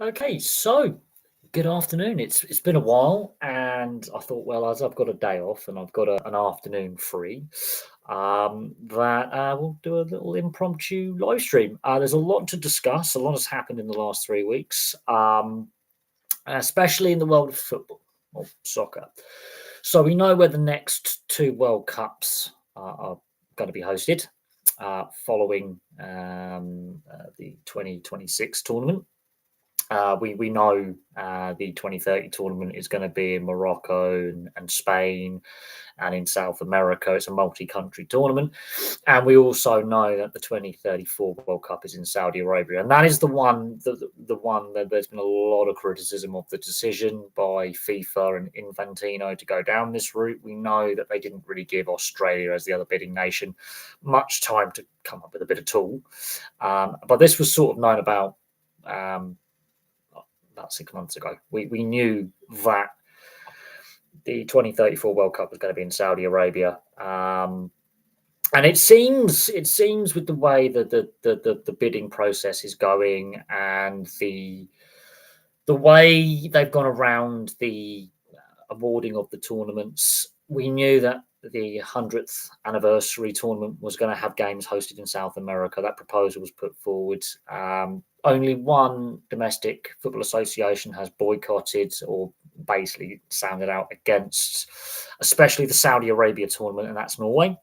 Okay, so good afternoon. It's been a while, and I thought, well, as I've got a day off and I've got an afternoon free, that we'll do a little impromptu live stream. There's a lot to discuss. A lot has happened in the last 3 weeks, especially in the world of football or soccer. So we know where the next two World Cups are going to be hosted, following the 2026 tournament. We know the 2030 tournament is going to be in Morocco and Spain and in South America. It's a multi-country tournament. And we also know that the 2034 World Cup is in Saudi Arabia. And that is the one that there's been a lot of criticism of the decision by FIFA and Infantino to go down this route. We know that they didn't really give Australia, as the other bidding nation, much time to come up with a bit of tool. But this was sort of known about 6 months ago. We knew that the 2034 World Cup was going to be in Saudi Arabia, and it seems with the way that the bidding process is going and the way they've gone around the awarding of the tournaments, we knew that the 100th anniversary tournament was going to have games hosted in South America. That proposal was put forward. Only one domestic football association has boycotted or basically sounded out against, especially the Saudi Arabia tournament, and that's Norway.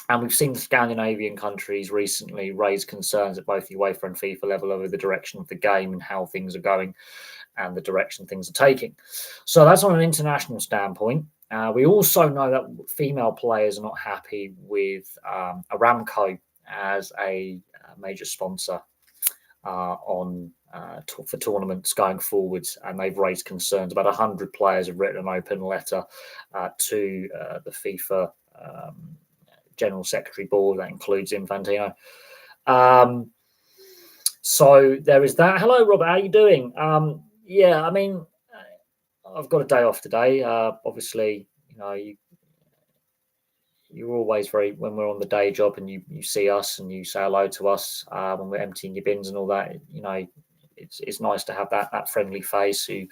And we've seen the Scandinavian countries recently raise concerns at both UEFA and FIFA level over the direction of the game and how things are going and the direction things are taking. So that's on an international standpoint. We also know that female players are not happy with Aramco as a major sponsor for tournaments going forwards, and they've raised concerns. About 100 players have written an open letter to the FIFA General Secretary Board. That includes Infantino. So there is that. Hello, Robert. How are you doing? Yeah, I mean, I've got a day off today. Obviously, you're always when we're on the day job and you see us and you say hello to us when we're emptying your bins and all that. It's nice to have that friendly face who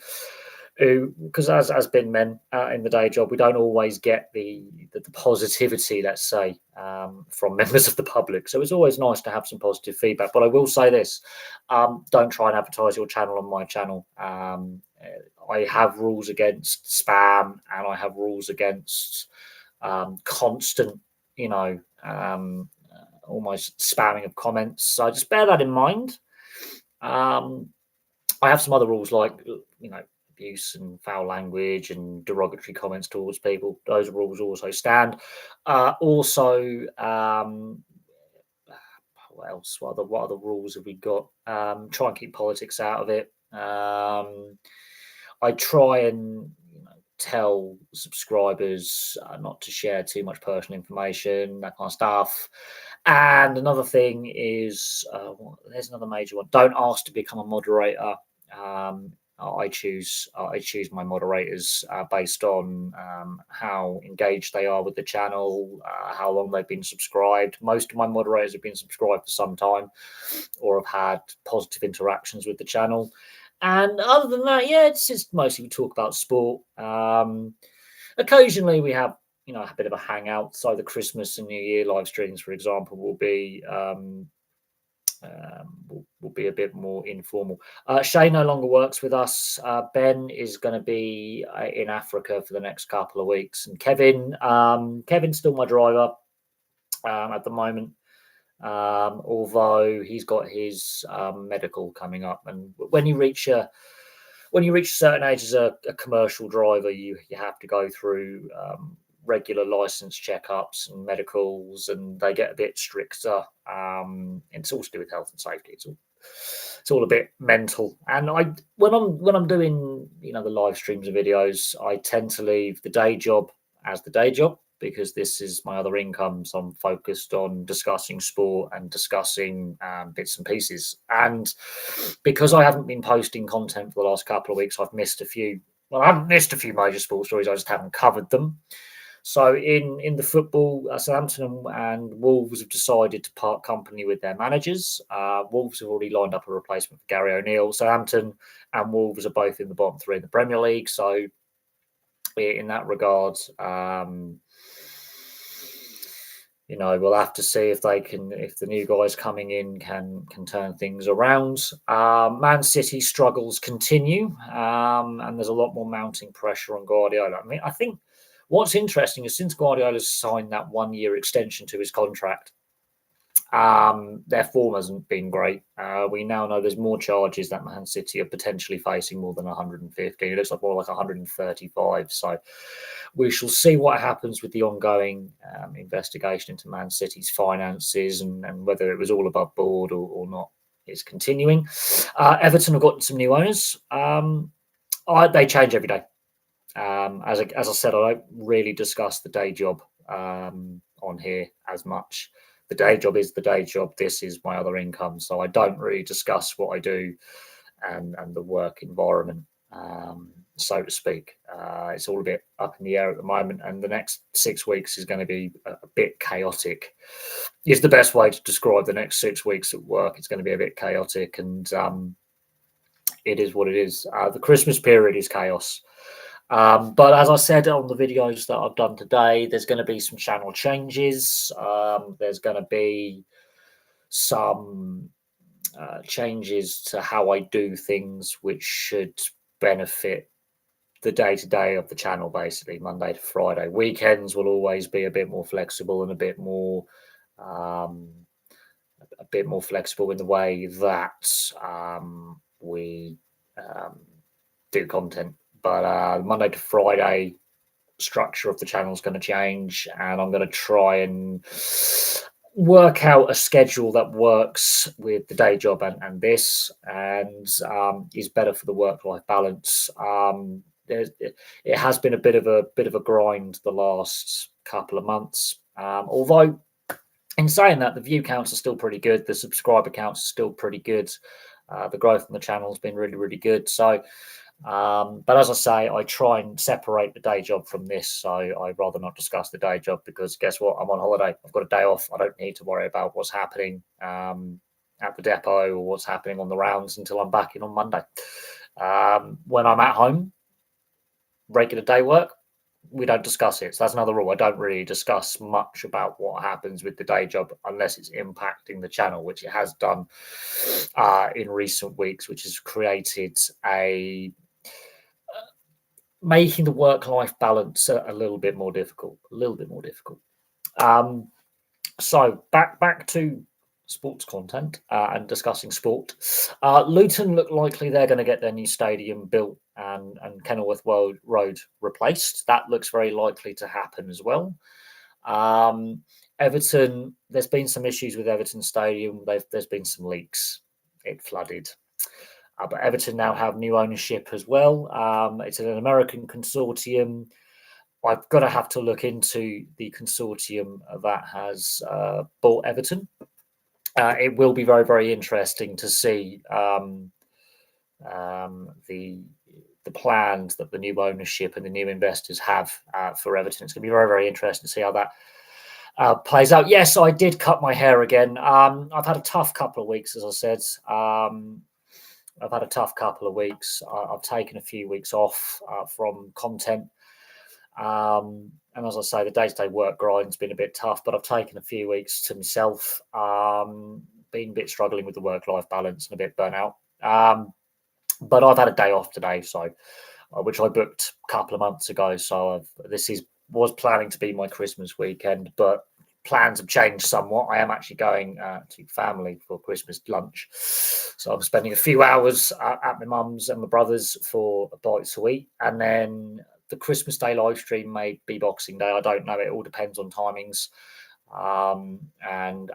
because as bin men in the day job, we don't always get the positivity, let's say, from members of the public. So it's always nice to have some positive feedback. But I will say this: don't try and advertise your channel on my channel. I have rules against spam, and I have rules against constant, almost spamming of comments. So just bear that in mind. I have some other rules like, abuse and foul language and derogatory comments towards people. Those rules also stand. Also, what else? What other rules have we got? Try and keep politics out of it. I try and tell subscribers not to share too much personal information, that kind of stuff. And another thing is, there's another major one. Don't ask to become a moderator. I choose my moderators based on how engaged they are with the channel, how long they've been subscribed. Most of my moderators have been subscribed for some time or have had positive interactions with the channel. And other than that, yeah, it's just mostly we talk about sport. Occasionally we have, a bit of a hangout. So the Christmas and New Year live streams, for example, will be a bit more informal. Shay no longer works with us. Ben is going to be in Africa for the next couple of weeks, and Kevin's still my driver at the moment. Although he's got his medical coming up, and when you reach a certain age as a commercial driver, you have to go through regular license checkups and medicals, and they get a bit stricter. It's all to do with health and safety. It's all a bit mental. And when I'm doing the live streams and videos, I tend to leave the day job as the day job, because this is my other income. So I'm focused on discussing sport and discussing bits and pieces. And because I haven't been posting content for the last couple of weeks, I've missed a few. Well, I haven't missed a few major sports stories. I just haven't covered them. So in the football, Southampton and Wolves have decided to part company with their managers. Wolves have already lined up a replacement for Gary O'Neill. Southampton and Wolves are both in the bottom three in the Premier League. So in that regard, we'll have to see if the new guys coming in can turn things around. Man City struggles continue, and there's a lot more mounting pressure on Guardiola. I mean, I think what's interesting is since Guardiola's signed that 1-year extension to his contract, their form hasn't been great. We now know there's more charges that Man City are potentially facing, more than 150. It looks like more like 135. So we shall see what happens with the ongoing investigation into Man City's finances and whether it was all above board or not is continuing. Everton have gotten some new owners. They change every day. As I said, I don't really discuss the day job on here as much. The day job is the day job. This is my other income. So I don't really discuss what I do and the work environment, so to speak. It's all a bit up in the air at the moment. And the next 6 weeks is going to be a bit chaotic. Is the best way to describe the next 6 weeks at work. It's going to be a bit chaotic. And it is what it is. The Christmas period is chaos. But as I said on the videos that I've done today, there's going to be some channel changes. There's going to be some changes to how I do things, which should benefit the day-to-day of the channel, basically, Monday to Friday. Weekends will always be a bit more flexible and a bit more flexible in the way that we do content. But Monday to Friday structure of the channel is going to change, and I'm going to try and work out a schedule that works with the day job and this, and is better for the work-life balance. It has been a bit of a grind the last couple of months, although in saying that, the view counts are still pretty good, the subscriber counts are still pretty good, the growth on the channel has been really, really good. So but as I say, I try and separate the day job from this. So I'd rather not discuss the day job, because guess what? I'm on holiday. I've got a day off. I don't need to worry about what's happening at the depot or what's happening on the rounds until I'm back in on Monday. When I'm at home, regular day work, we don't discuss it. So that's another rule. I don't really discuss much about what happens with the day job unless it's impacting the channel, which it has done in recent weeks, which has created making the work-life balance a little bit more difficult. So back to sports content and discussing sport. Luton look likely they're going to get their new stadium built and Kenilworth Road replaced. That looks very likely to happen as well. Everton, there's been some issues with Everton Stadium. There's been some leaks. It flooded. But Everton now have new ownership as well. It's an American consortium. I've got to have to look into the consortium that has bought Everton. It will be very, very interesting to see the plans that the new ownership and the new investors have for Everton. It's going to be very, very interesting to see how that plays out. Yes, I did cut my hair again. I've had a tough couple of weeks, as I said. I've had a tough couple of weeks. I've taken a few weeks off from content. And as I say, the day-to-day work grind's been a bit tough, but I've taken a few weeks to myself. Been a bit struggling with the work-life balance and a bit burnt out. But I've had a day off today, so which I booked a couple of months ago. So was planning to be my Christmas weekend, but plans have changed somewhat. I am actually going to family for Christmas lunch. So I'm spending a few hours at my mum's and my brother's for a bite to eat. And then the Christmas Day live stream may be Boxing Day. I don't know. It all depends on timings and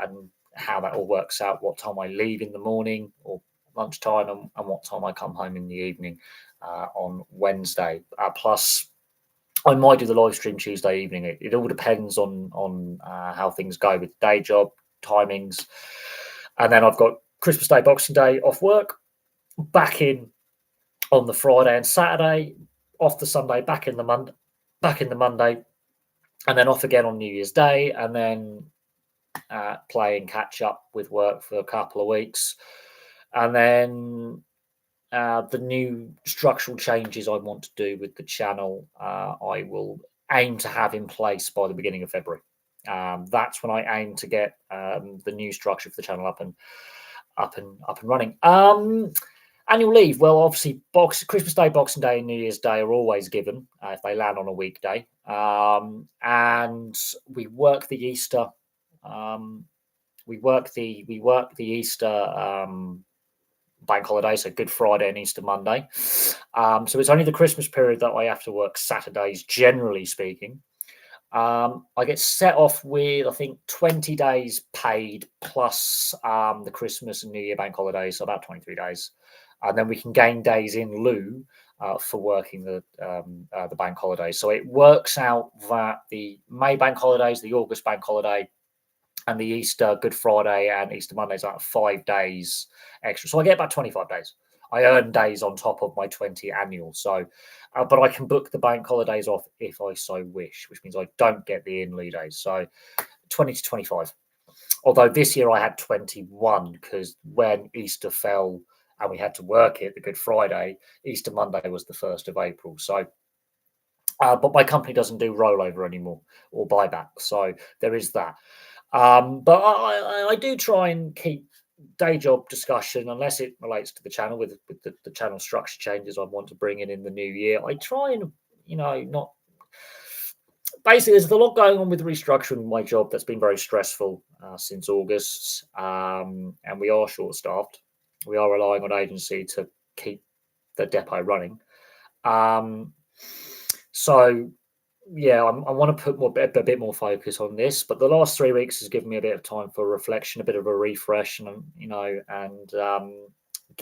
how that all works out, what time I leave in the morning or lunchtime and what time I come home in the evening on Wednesday. Plus, I might do the live stream Tuesday evening. It all depends on how things go with the day job, timings. And then I've got Christmas Day, Boxing Day off work, back in on the Friday and Saturday, off the Sunday, back in the Monday. and then off again on New Year's Day, and then play and catch up with work for a couple of weeks, and then the new structural changes I want to do with the channel, I will aim to have in place by the beginning of February. That's when I aim to get the new structure for the channel up and running. Annual leave. Well, obviously, Christmas Day, Boxing Day, and New Year's Day are always given if they land on a weekday, and we work the Easter. We work the Easter bank holiday, so Good Friday and Easter Monday. So it's only the Christmas period that I have to work Saturdays, generally speaking. I get set off with, I think, 20 days paid plus the Christmas and New Year bank holidays, so about 23 days. And then we can gain days in lieu for working the bank holidays. So it works out that the May bank holidays, the August bank holiday, and the Easter, Good Friday, and Easter Monday is like 5 days extra. So I get about 25 days. I earn days on top of my 20 annual. So, but I can book the bank holidays off if I so wish, which means I don't get the in lieu days. So 20 to 25. Although this year I had 21 because when Easter fell and we had to work it, the Good Friday, Easter Monday was the 1st of April. So, but my company doesn't do rollover anymore or buyback. So there is that. But I do try and keep day job discussion, unless it relates to the channel with the channel structure changes I want to bring in the new year. I try and, not basically, there's a lot going on with restructuring my job that's been very stressful since August, and we are short staffed. We are relying on agency to keep the depot running. So yeah, I want to put a bit more focus on this, but the last 3 weeks has given me a bit of time for reflection, a bit of a refresh, and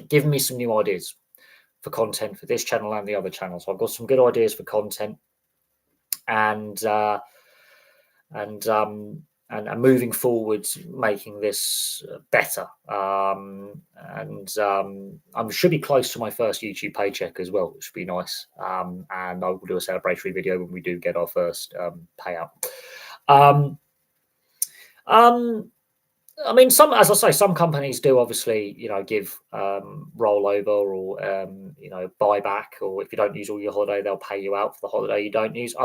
given me some new ideas for content for this channel and the other channels. So I've got some good ideas for content, and moving forward, making this better. I should be close to my first YouTube paycheck as well, which would be nice. And I will do a celebratory video when we do get our first payout. I mean, as I say, some companies do obviously, give rollover or buyback, or if you don't use all your holiday, they'll pay you out for the holiday you don't use.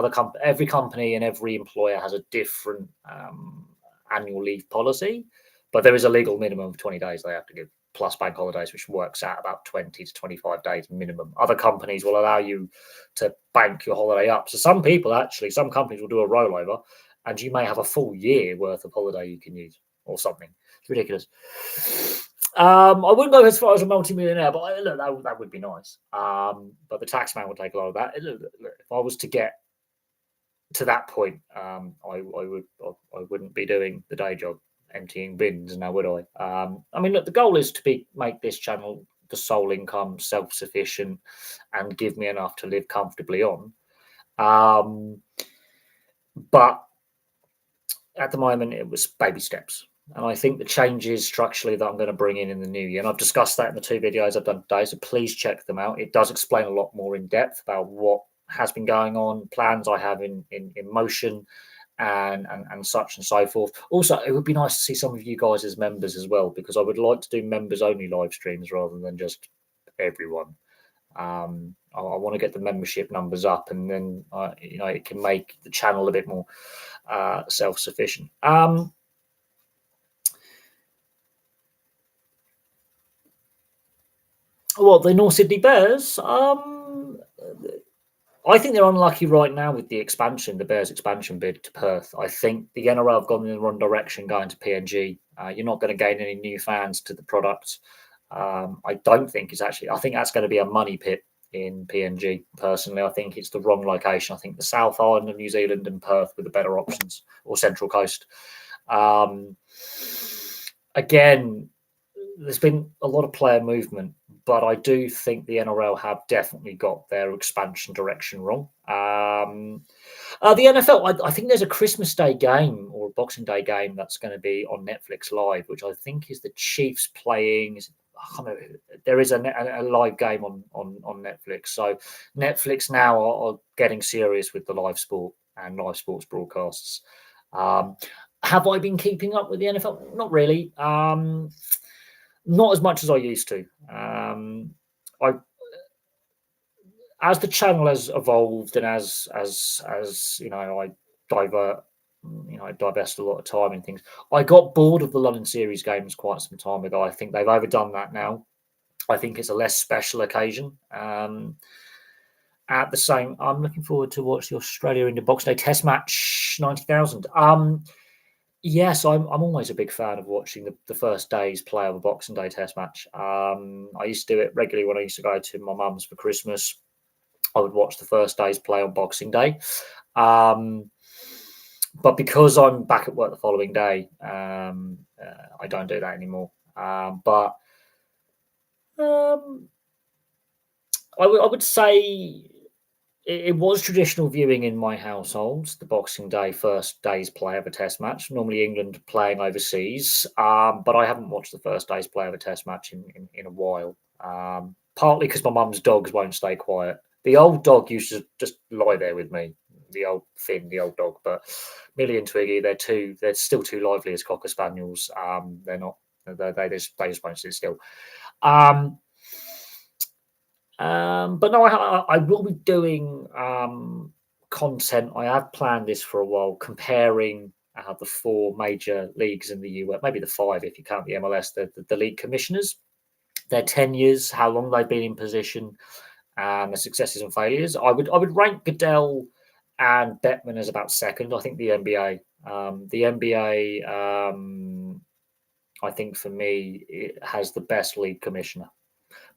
Every company and every employer has a different annual leave policy, but there is a legal minimum of 20 days they have to give, plus bank holidays, which works out about 20 to 25 days minimum. Other companies will allow you to bank your holiday up. So some companies will do a rollover, and you may have a full year worth of holiday you can use, or something. It's ridiculous. I wouldn't go as far as a multi-millionaire, but look, that would be nice. But the tax man would take a lot of that. Look, if I was to get to that point, I wouldn't be doing the day job, emptying bins, now would I? I mean, look, the goal is to make this channel the sole income, self-sufficient, and give me enough to live comfortably on. But at the moment, it was baby steps. And I think the changes structurally that I'm going to bring in the new year, and I've discussed that in the 2 videos I've done today, so please check them out. It does explain a lot more in depth about what has been going on, plans I have in motion, and such and so forth. Also, it would be nice to see some of you guys as members as well, because I would like to do members only live streams rather than just everyone. I want to get the membership numbers up, and then it can make the channel a bit more self-sufficient. Well, the North Sydney Bears, I think they're unlucky right now with the Bears expansion bid to Perth. I think the NRL have gone in the wrong direction going to PNG. You're not going to gain any new fans to the product. I don't think I think that's going to be a money pit in PNG. Personally, I think it's the wrong location. I think the South Island of New Zealand and Perth were the better options, or Central Coast. Again, there's been a lot of player movement, but I do think the NRL have definitely got their expansion direction wrong. The NFL, I think there's a Christmas Day game or a Boxing Day game that's going to be on Netflix Live, which I think is the Chiefs playing. There is a live game on Netflix. So Netflix now are getting serious with the live sport. and live sports broadcasts. Have I been keeping up with the NFL? Not really. Not as much as I used to. As the channel has evolved and as I divert, I divest a lot of time in things. I got bored of the London Series games quite some time ago. I think they've overdone that now. I think it's a less special occasion. At the same, I'm looking forward to watch the Australia India Boxing Day Test match 90,000. Yes, I'm always a big fan of watching the first day's play of a Boxing Day Test match. I used to do it regularly when I used to go to my mum's for Christmas. I would watch the first day's play on Boxing Day. But because I'm back at work the following day, I don't do that anymore. But I would say it was traditional viewing in my household, the Boxing Day first day's play of a test match, normally England playing overseas. But I haven't watched the first day's play of a test match in a while, partly because my mum's dogs won't stay quiet. The old dog used to just lie there with me, the old Finn, the old dog. But Millie and Twiggy, they're still too lively as Cocker Spaniels. They're not, they just won't sit still. But no, I will be doing content. I have planned this for a while, comparing the 4 major leagues in the US, maybe the 5 if you count the MLS, the league commissioners, their tenures, how long they've been in position, and the successes and failures. I would rank Goodell and Bettman as about second. I think the NBA, I think for me, it has the best league commissioner,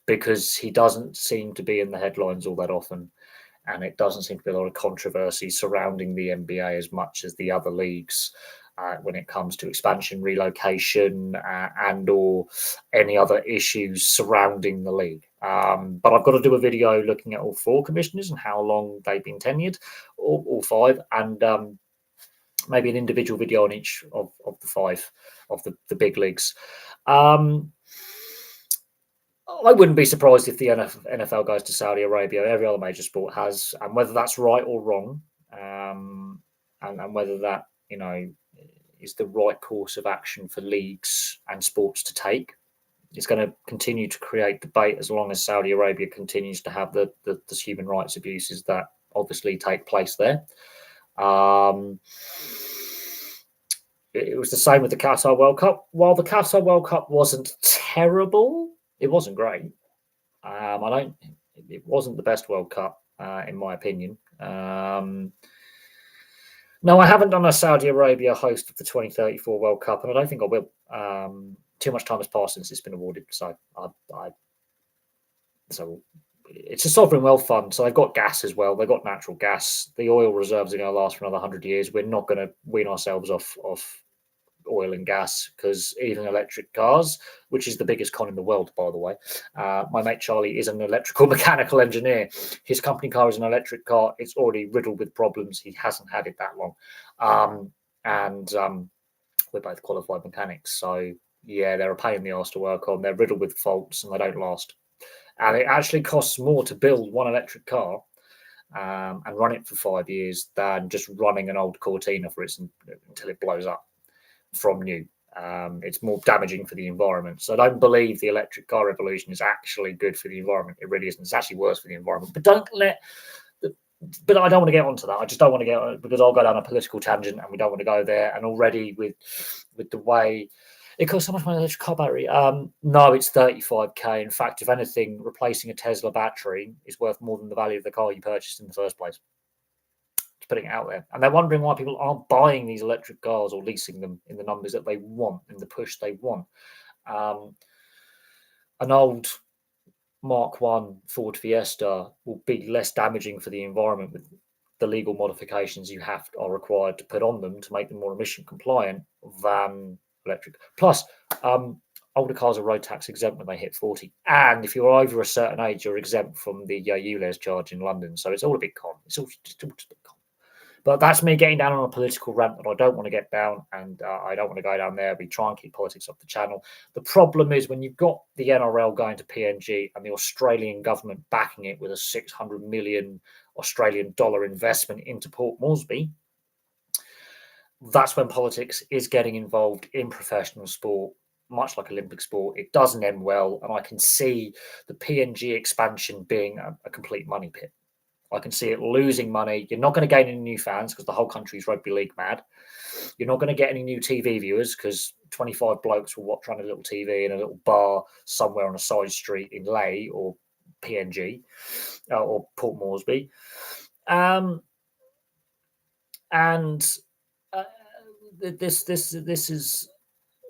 because he doesn't seem to be in the headlines all that often, and it doesn't seem to be a lot of controversy surrounding the NBA as much as the other leagues when it comes to expansion, relocation, and or any other issues surrounding the league. But I've got to do a video looking at all 4 commissioners and how long they've been tenured, all 5, and maybe an individual video on each of the 5 of the big leagues. I wouldn't be surprised if the NFL goes to Saudi Arabia. Every other major sport has, and whether that's right or wrong, and whether that is the right course of action for leagues and sports to take, is going to continue to create debate as long as Saudi Arabia continues to have the human rights abuses that obviously take place there. It was the same with the Qatar World Cup. While the Qatar World Cup wasn't terrible, it wasn't great. It wasn't the best World Cup, in my opinion. No, I haven't done a Saudi Arabia host of the 2034 World Cup, and I don't think I will. Too much time has passed since it's been awarded, so so it's a sovereign wealth fund. So they've got gas as well. They've got natural gas. The oil reserves are going to last for another 100 years. We're not going to wean ourselves off oil and gas, because even electric cars, which is the biggest con in the world, by the way, my mate Charlie is an electrical mechanical engineer. His company car is an electric car. It's already riddled with problems. He hasn't had it that long, and we're both qualified mechanics, so yeah, they're a pain in the arse to work on. They're riddled with faults and they don't last, and it actually costs more to build one electric car and run it for 5 years than just running an old Cortina for it until it blows up from new. It's more damaging for the environment. So I don't believe the electric car revolution is actually good for the environment. It really isn't. It's actually worse for the environment. But but I don't want to get onto that. I just don't want to get on, because I'll go down a political tangent, and we don't want to go there. And already with the way it costs so much money, electric car battery. No, it's 35k. In fact, if anything, replacing a Tesla battery is worth more than the value of the car you purchased in the first place. Putting it out there, and they're wondering why people aren't buying these electric cars or leasing them in the numbers that they want, in the push they want. An old Mark 1 Ford Fiesta will be less damaging for the environment with the legal modifications are required to put on them to make them more emission compliant than electric. Plus, older cars are road tax exempt when they hit 40, and if you're over a certain age, you're exempt from the ULEZ charge in London. So it's all a big con. It's all just a big con. But that's me getting down on a political rant that I don't want to get down, and I don't want to go down there. We try and keep politics off the channel. The problem is when you've got the NRL going to PNG and the Australian government backing it with a 600 million Australian dollar investment into Port Moresby, that's when politics is getting involved in professional sport, much like Olympic sport. It doesn't end well, and I can see the PNG expansion being a complete money pit. I can see it losing money. You're not going to gain any new fans because the whole country's rugby league mad. You're not going to get any new TV viewers because 25 blokes will watch on a little TV in a little bar somewhere on a side street in Ley or PNG or Port Moresby. And uh, this is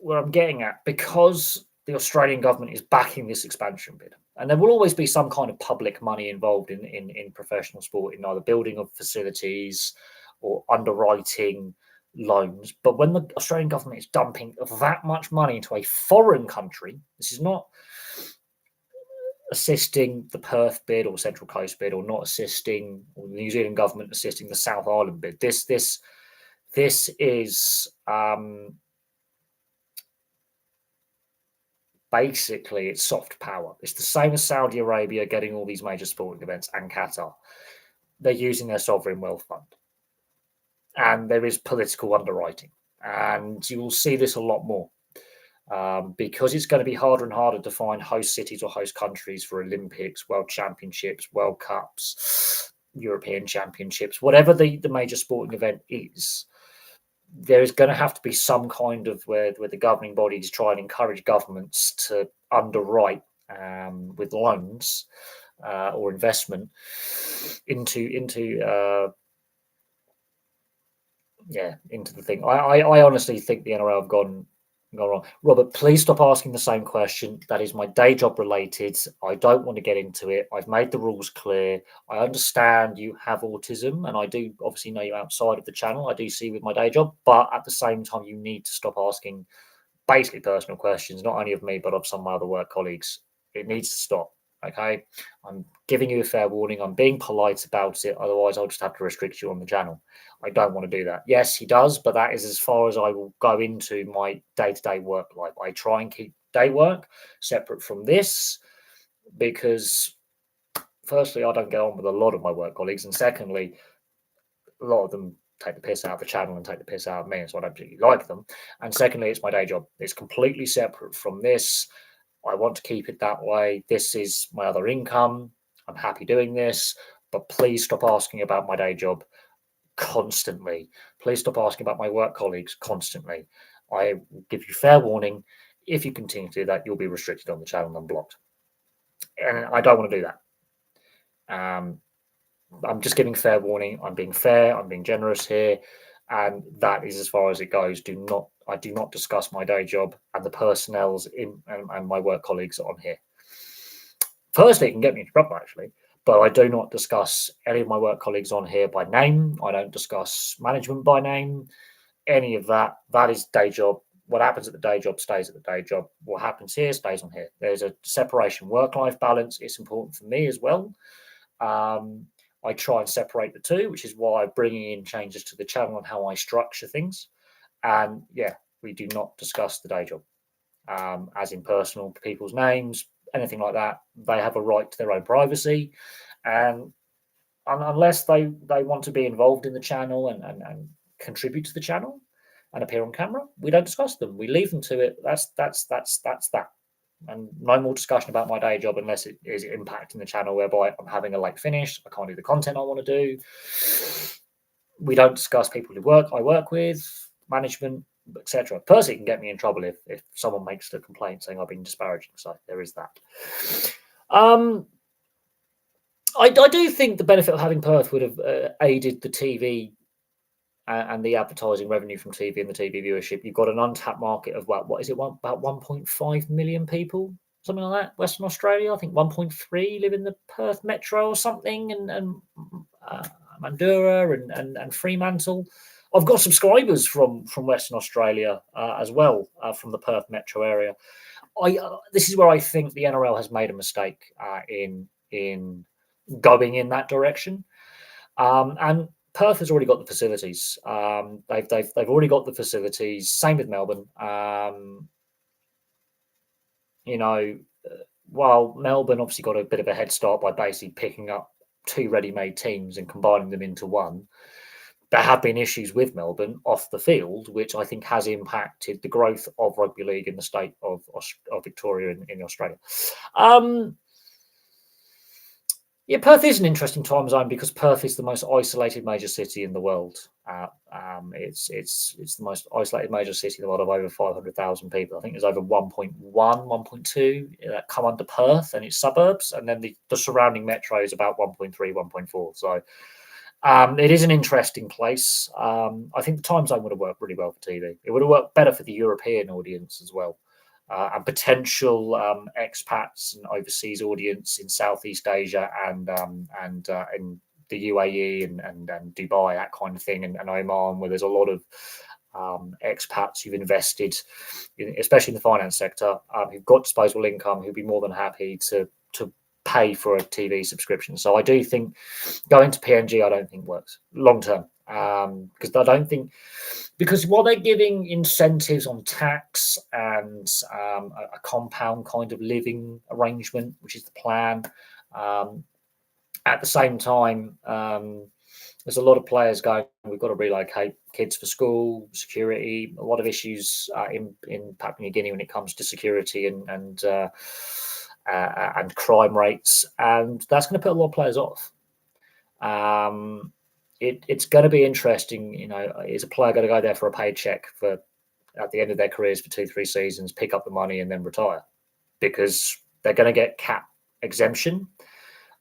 where I'm getting at, because the Australian government is backing this expansion bid. And there will always be some kind of public money involved in professional sport, in either building of facilities or underwriting loans. But when the Australian government is dumping that much money into a foreign country, this is not assisting the Perth bid or Central Coast bid, or not assisting, or the New Zealand government assisting the South Island bid. This is basically, it's soft power. It's the same as Saudi Arabia getting all these major sporting events, and Qatar. They're using their sovereign wealth fund. And there is political underwriting. And you will see this a lot more, because it's going to be harder and harder to find host cities or host countries for Olympics, World Championships, World Cups, European Championships, whatever the major sporting event is. There is going to have to be some kind of where the governing bodies try and encourage governments to underwrite with loans or investment into the thing. I honestly think the NRL have gone wrong. Robert, please stop asking the same question. That is my day job related. I don't want to get into it. I've made the rules clear. I understand you have autism, and I do obviously know you outside of the channel. I do see with my day job, but at the same time, you need to stop asking basically personal questions, not only of me, but of some of my other work colleagues. It needs to stop. Okay, I'm giving you a fair warning. I'm being polite about it. Otherwise, I'll just have to restrict you on the channel. I don't want to do that. Yes, he does, but that is as far as I will go into my day-to-day work life. I try and keep day work separate from this because, firstly, I don't get on with a lot of my work colleagues, and secondly, a lot of them take the piss out of the channel and take the piss out of me, and so I don't particularly like them. And secondly, it's my day job. It's completely separate from this. I want to keep it that way. This is my other income. I'm happy doing this, but please stop asking about my day job constantly. Please stop asking about my work colleagues constantly. I will give you fair warning. If you continue to do that, you'll be restricted on the channel and blocked. And I don't want to do that. I'm just giving fair warning. I'm being fair. I'm being generous here. And that is as far as it goes. I do not discuss my day job and the personnel's and my work colleagues on here. Firstly, it can get me into trouble, actually, but I do not discuss any of my work colleagues on here by name. I don't discuss management by name, any of that. That is day job. What happens at the day job stays at the day job. What happens here stays on here. There's a separation work-life balance. It's important for me as well. I try and separate the two, which is why I'm bringing in changes to the channel and how I structure things. And yeah, we do not discuss the day job, as in personal people's names, anything like that. They have a right to their own privacy. And unless they want to be involved in the channel and contribute to the channel and appear on camera, we don't discuss them. We leave them to it. That's that. And no more discussion about my day job unless it is impacting the channel, whereby I'm having a late finish. I can't do the content I want to do. We don't discuss people I work with, management, etc. Personally, it can get me in trouble if someone makes a complaint saying I've been disparaging. So there is that. I do think the benefit of having Perth would have aided the TV and the advertising revenue from TV and the TV viewership. You've got an untapped market of about 1.5 million people, something like that. Western Australia, I think 1.3 live in the Perth metro or something, and Mandurah and Fremantle. I've got subscribers from Western Australia as well, from the Perth metro area. This is where I think the NRL has made a mistake in going in that direction, and Perth has already got the facilities. They've already got the facilities. Same with Melbourne. While Melbourne obviously got a bit of a head start by basically picking up two ready-made teams and combining them into one, there have been issues with Melbourne off the field, which I think has impacted the growth of rugby league in the state of Victoria in Australia. Yeah, Perth is an interesting time zone because Perth is the most isolated major city in the world. It's the most isolated major city in the world of over 500,000 people. I think there's over 1.1, 1.2 that come under Perth and its suburbs, and then the surrounding metro is about 1.3, 1.4. So it is an interesting place. I think the time zone would have worked really well for TV. It would have worked better for the European audience as well. And potential expats and overseas audience in Southeast Asia and in the UAE and Dubai, that kind of thing, and Oman, where there's a lot of expats who've invested, especially in the finance sector, who've got disposable income, who'd be more than happy to pay for a TV subscription. So I do think going to PNG, I don't think works long term, because I don't think. Because while they're giving incentives on tax and a compound kind of living arrangement, which is the plan, at the same time, there's a lot of players going, we've got to relocate kids for school, security, a lot of issues in Papua New Guinea when it comes to security and crime rates. And that's going to put a lot of players off. It's going to be interesting, is a player going to go there for a paycheck for at the end of their careers for 2-3 seasons, pick up the money and then retire? Because they're going to get cap exemption.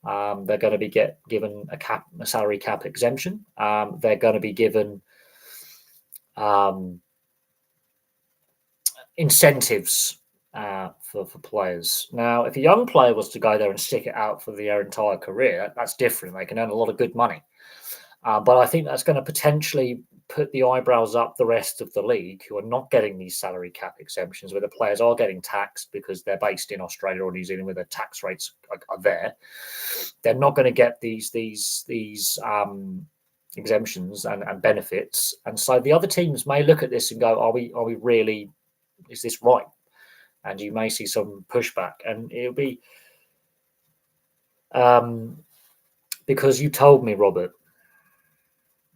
They're going to be given a salary cap exemption. They're going to be given incentives for players. Now, if a young player was to go there and stick it out for their entire career, that's different. They can earn a lot of good money. But I think that's going to potentially put the eyebrows up the rest of the league who are not getting these salary cap exemptions, where the players are getting taxed because they're based in Australia or New Zealand, where the tax rates are there. They're not going to get these exemptions and benefits. And so the other teams may look at this and go, are we really, is this right? And you may see some pushback. And it'll be because you told me, Robert,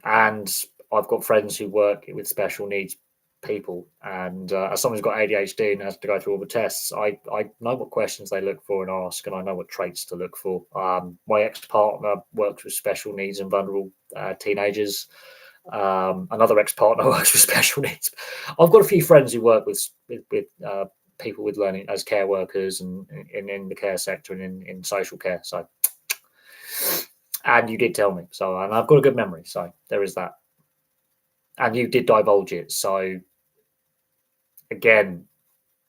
and I've got friends who work with special needs people, and as someone who's got ADHD and has to go through all the tests, I know what questions they look for and ask, and I know what traits to look for. My ex-partner works with special needs and vulnerable teenagers. Another ex-partner works with special needs. I've got a few friends who work with people with learning as care workers and in the care sector and in social care. So. And you did tell me, so, and I've got a good memory, so there is that. And you did divulge it, so again,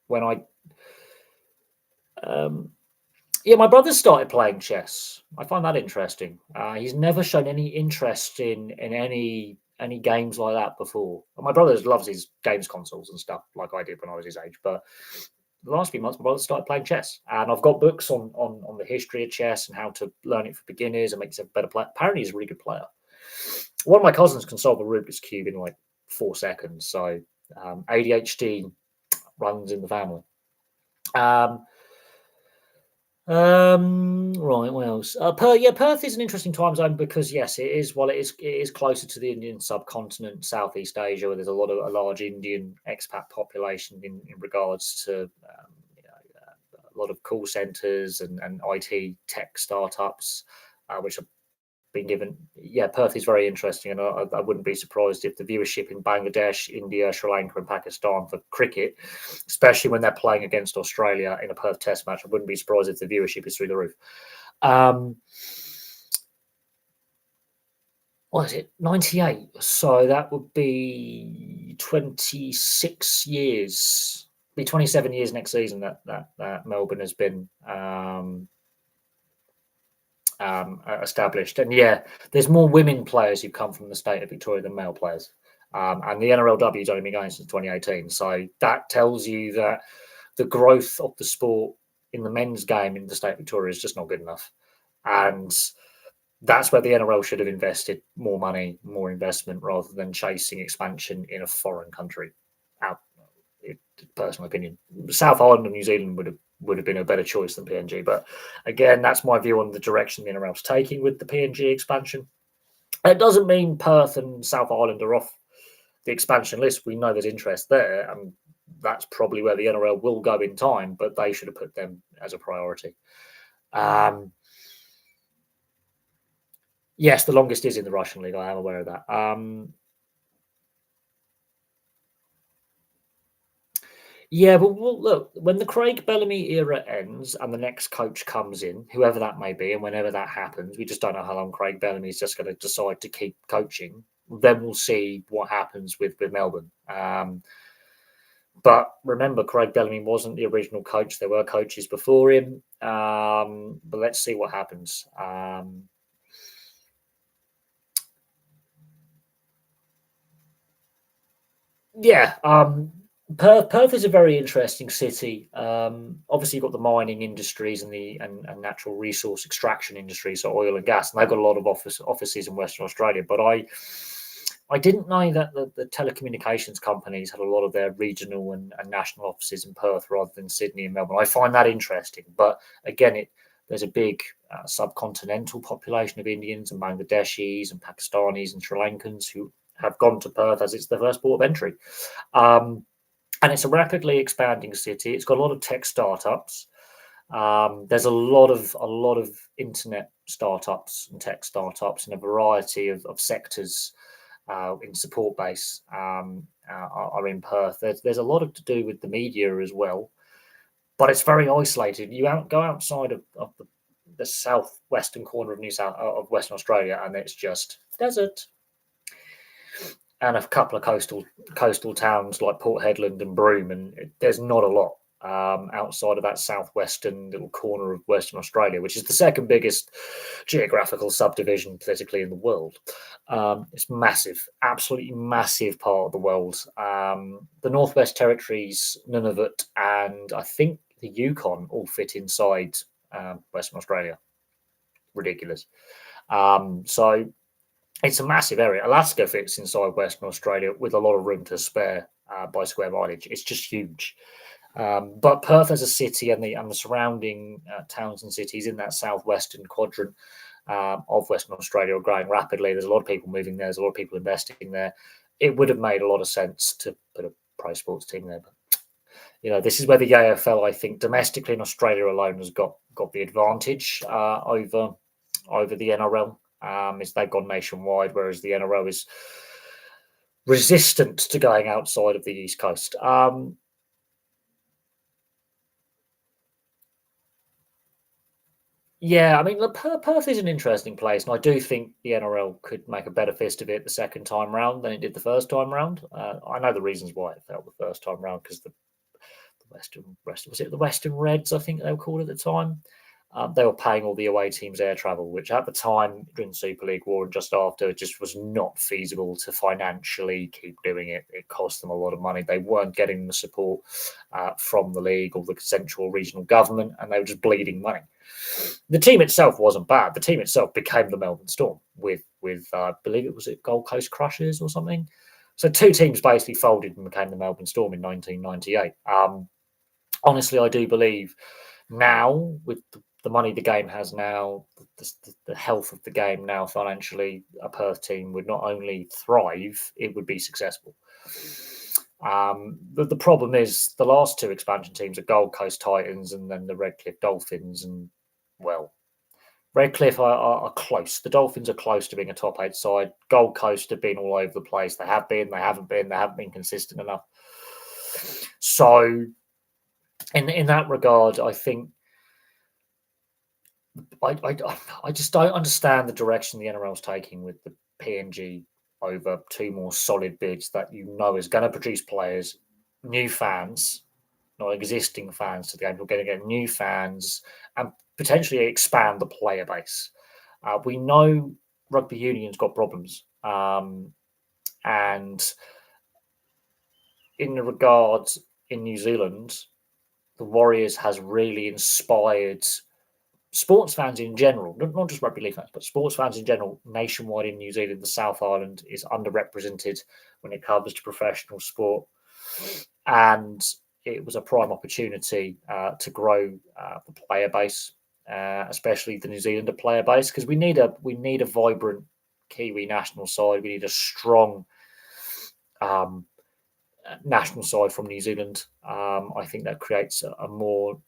when my brother started playing chess. I find that interesting. He's never shown any interest in any games like that before. My brother loves his games consoles and stuff, like I did when I was his age, but the last few months, my brother started playing chess, and I've got books on the history of chess and how to learn it for beginners and make yourself a better player. Apparently, he's a really good player. One of my cousins can solve a Rubik's Cube in like 4 seconds. So ADHD runs in the family. Right, what else? Perth is an interesting time zone because yes, it is. Well, it is closer to the Indian subcontinent, Southeast Asia, where there's a large Indian expat population in regards to a lot of call centers and IT tech startups, which have been given. Yeah, Perth is very interesting, and I wouldn't be surprised if the viewership in Bangladesh, India, Sri Lanka, and Pakistan for cricket, especially when they're playing against Australia in a Perth Test match, I wouldn't be surprised if the viewership is through the roof. What is it? 98. So that would be 26 years. Be 27 years next season that Melbourne has been established. And yeah, there's more women players who come from the state of Victoria than male players. And the NRLW has only been going since 2018. So that tells you that the growth of the sport in the men's game in the state of Victoria is just not good enough. And that's where the NRL should have invested more money, more investment, rather than chasing expansion in a foreign country. Personal opinion. South Island and New Zealand would have been a better choice than PNG. But again, that's my view on the direction the NRL's taking with the PNG expansion. It doesn't mean Perth and South Island are off the expansion list. We know there's interest there, and that's probably where the NRL will go in time, but they should have put them as a priority. Yes, the longest is in the Russian league. I am aware of that. Yeah, but look, when the Craig Bellamy era ends and the next coach comes in, whoever that may be, and whenever that happens, we just don't know how long Craig Bellamy is just going to decide to keep coaching. Then we'll see what happens with Melbourne. But remember, Craig Bellamy wasn't the original coach. There were coaches before him. But let's see what happens. Yeah, Perth is a very interesting city. Obviously, you've got the mining industries and and natural resource extraction industry, so oil and gas, and they've got a lot of offices in Western Australia. But I didn't know that the telecommunications companies had a lot of their regional and national offices in Perth rather than Sydney and Melbourne. I find that interesting. But again, there's a big subcontinental population of Indians and Bangladeshis and Pakistanis and Sri Lankans who have gone to Perth as it's the first port of entry. And it's a rapidly expanding city. It's got a lot of tech startups. There's a lot of internet startups and tech startups in a variety of sectors in support base are in Perth. There's a lot to do with the media as well, but it's very isolated. Go outside of the southwestern corner of Western Australia, and it's just desert. And a couple of coastal towns like Port Hedland and Broome, and there's not a lot outside of that southwestern little corner of Western Australia, which is the second biggest geographical subdivision politically in the world. It's massive, absolutely massive part of the world. The Northwest Territories, Nunavut, and I think the Yukon all fit inside Western Australia. Ridiculous. So it's a massive area. Alaska fits inside Western Australia with a lot of room to spare by square mileage. It's just huge. But Perth as a city and the surrounding towns and cities in that southwestern quadrant of Western Australia are growing rapidly. There's a lot of people moving there. There's a lot of people investing there. It would have made a lot of sense to put a pro sports team there. But this is where the AFL, I think, domestically in Australia alone has got the advantage over the NRL. Is they've gone nationwide, whereas the NRL is resistant to going outside of the East Coast. Yeah, I mean, Perth is an interesting place, and I do think the NRL could make a better fist of it the second time round than it did the first time round. I know the reasons why it failed the first time round because the Western Reds, I think they were called at the time. They were paying all the away teams air travel, which at the time during the Super League War and just after, it just was not feasible to financially keep doing it. It cost them a lot of money. They weren't getting the support from the league or the central regional government, and they were just bleeding money. The team itself wasn't bad. The team itself became the Melbourne Storm with I believe it was Gold Coast Crushers or something. So two teams basically folded and became the Melbourne Storm in 1998. Honestly, I do believe now with the money the game has now, the health of the game now financially, a Perth team would not only thrive, it would be successful. But the problem is the last two expansion teams are Gold Coast Titans and then the Redcliffe Dolphins. And, well, Redcliffe are close. The Dolphins are close to being a top 8 side. Gold Coast have been all over the place. They have been, they haven't been consistent enough. So, in that regard, I think I just don't understand the direction the NRL is taking with the PNG over two more solid bids that is going to produce players, new fans, not existing fans to the game. We're going to get new fans and potentially expand the player base. We know rugby union's got problems, and in the regards in New Zealand, the Warriors has really inspired sports fans in general, not just rugby league fans, but sports fans in general, nationwide in New Zealand. The South Island is underrepresented when it comes to professional sport, and it was a prime opportunity to grow the player base, especially the New Zealander player base, because we need a vibrant Kiwi national side. We need a strong national side from New Zealand. I think that creates a more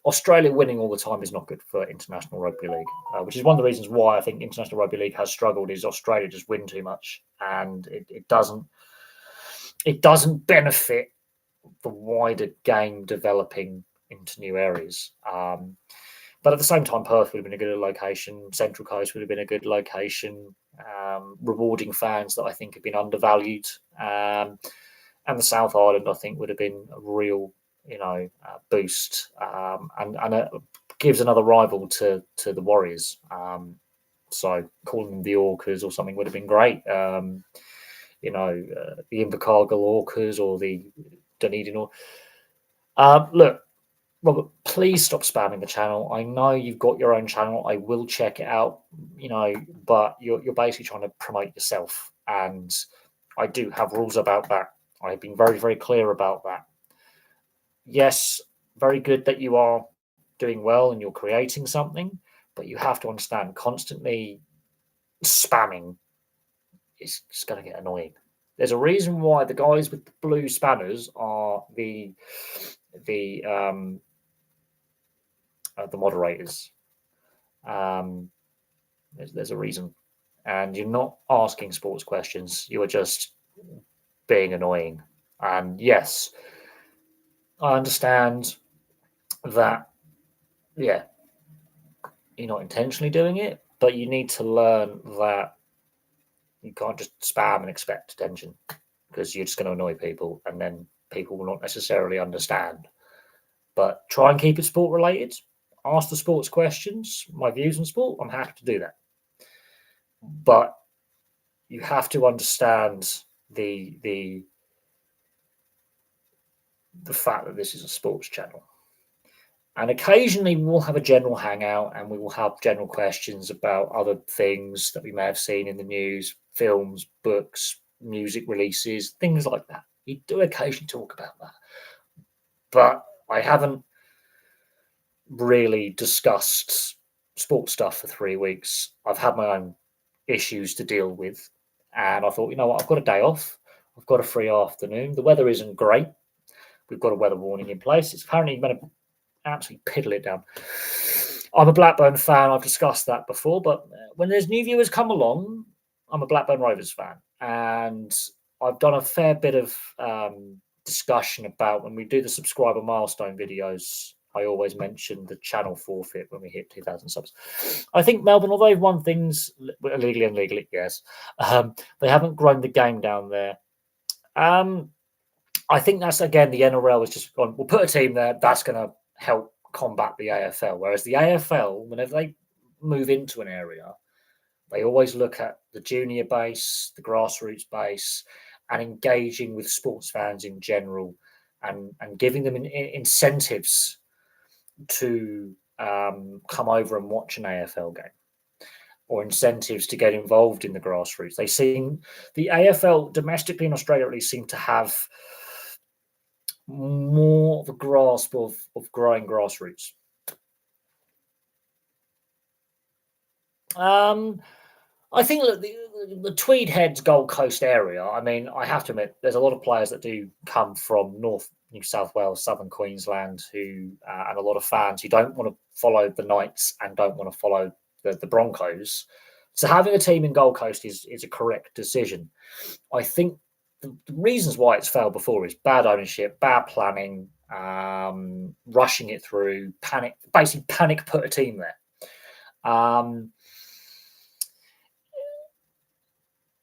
Australia winning all the time is not good for international rugby league, which is one of the reasons why I think international rugby league has struggled. Is Australia just win too much, and it doesn't benefit the wider game developing into new areas. But at the same time, Perth would have been a good location. Central Coast would have been a good location, rewarding fans that I think have been undervalued. And the South Island, I think, would have been a real, boost, and it gives another rival to the Warriors. So calling them the Orcas or something would have been great. The Invercargill Orcas or the Dunedin. Look, Robert, please stop spamming the channel. I know you've got your own channel. I will check it out, but you're basically trying to promote yourself. And I do have rules about that. I've been very, very clear about that. Yes, very good that you are doing well and you're creating something, but you have to understand constantly spamming is just going to get annoying. There's a reason why the guys with the blue spanners are the moderators. There's a reason, and you're not asking sports questions. You are just being annoying. And yes, I understand that. Yeah, you're not intentionally doing it, but you need to learn that you can't just spam and expect attention, because you're just going to annoy people, and then people will not necessarily understand. But try and keep it sport related. Ask the sports questions, my views on sport. I'm happy to do that. But you have to understand the fact that this is a sports channel. And occasionally we'll have a general hangout and we will have general questions about other things that we may have seen in the news, films, books, music releases, things like that. We do occasionally talk about that. But I haven't really discussed sports stuff for 3 weeks. I've had my own issues to deal with. And I thought, you know what, I've got a day off. I've got a free afternoon. The weather isn't great. We've got a weather warning in place. It's apparently going to absolutely piddle it down. I'm a Blackburn fan. I've discussed that before. But when there's new viewers come along, I'm a Blackburn Rovers fan. And I've done a fair bit of discussion about when we do the subscriber milestone videos. I always mention the channel forfeit when we hit 2,000 subs. I think Melbourne, although they've won things illegally and legally, yes, they haven't grown the game down there. I think that's, again, the NRL has just gone, we'll put a team there, that's going to help combat the AFL. Whereas the AFL, whenever they move into an area, they always look at the junior base, the grassroots base, and engaging with sports fans in general and giving them incentives to come over and watch an AFL game, or incentives to get involved in the grassroots. They seem, the AFL domestically in Australia at least, seem to have more of a grasp of growing grassroots. I think that the Tweed Heads Gold Coast area, I mean, I have to admit, there's a lot of players that do come from North New South Wales, Southern Queensland, who and a lot of fans who don't want to follow the Knights and don't want to follow the Broncos. So having a team in Gold Coast is a correct decision. I think the reasons why it's failed before is bad ownership, bad planning, rushing it through, basically panic put a team there.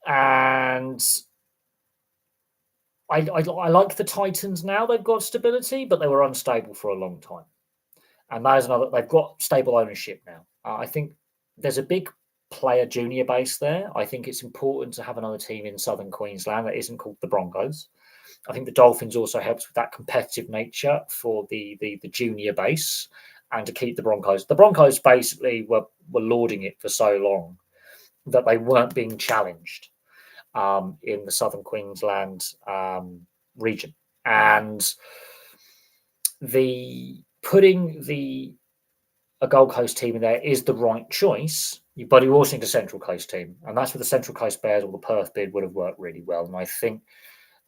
And I like the Titans now. They've got stability, but they were unstable for a long time. And that is another, they've got stable ownership now. I think there's a big player junior base there. I think it's important to have another team in Southern Queensland that isn't called the Broncos. I think the Dolphins also helps with that competitive nature for the junior base and to keep the Broncos. The Broncos basically were lauding it for so long that they weren't being challenged in the Southern Queensland region. And putting a Gold Coast team in there is the right choice. but you also need a Central Coast team, and that's where the Central Coast Bears or the Perth bid would have worked really well. And I think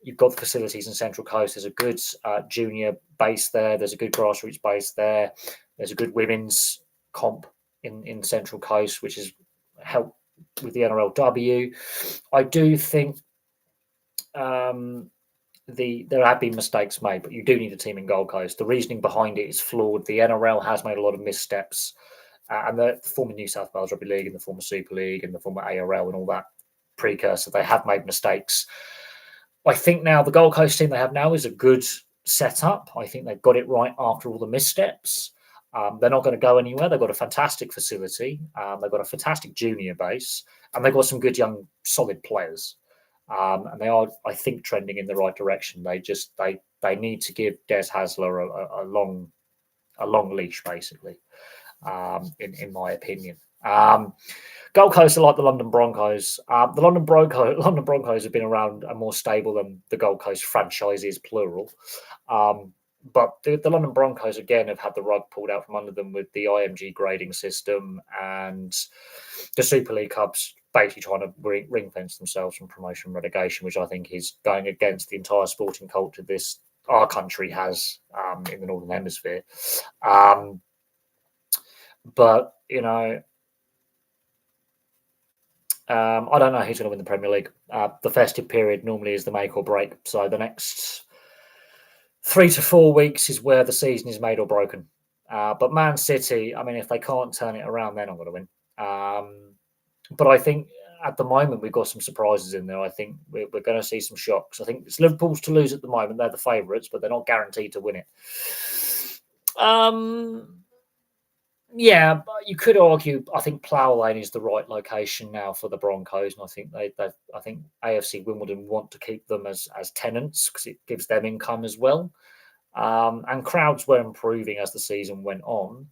you've got the facilities in Central Coast. There's a good junior base there. There's a good grassroots base there. There's a good women's comp in Central Coast, which has helped with the NRLW. I do think there have been mistakes made, but you do need a team in Gold Coast. The reasoning behind it is flawed. The NRL has made a lot of missteps, and the former New South Wales Rugby League and the former Super League and the former ARL and all that precursor, they have made mistakes. I think now the Gold Coast team they have now is a good setup. I think they've got it right after all the missteps. They're not going to go anywhere. They've got a fantastic facility. They've got a fantastic junior base, and they've got some good young, solid players. And they are, I think, trending in the right direction. They need to give Des Hasler a long leash, basically, in my opinion. Gold Coast are like the London Broncos. The London Broncos have been around and more stable than the Gold Coast franchises, plural. But the London Broncos, again, have had the rug pulled out from under them with the IMG grading system and the Super League Cubs basically trying to ring fence themselves from promotion and relegation, which I think is going against the entire sporting culture our country has in the Northern Hemisphere. But, I don't know who's going to win the Premier League. The festive period normally is the make or break. So the next 3 to 4 weeks is where the season is made or broken. But Man City, I mean, if they can't turn it around, they're not going to win. But I think at the moment we've got some surprises in there. I think we're going to see some shocks. I think it's Liverpool's to lose at the moment. They're the favourites, but they're not guaranteed to win it. Yeah, but you could argue. I think Plough Lane is the right location now for the Broncos, and I think I think AFC Wimbledon want to keep them as tenants because it gives them income as well. And crowds were improving as the season went on.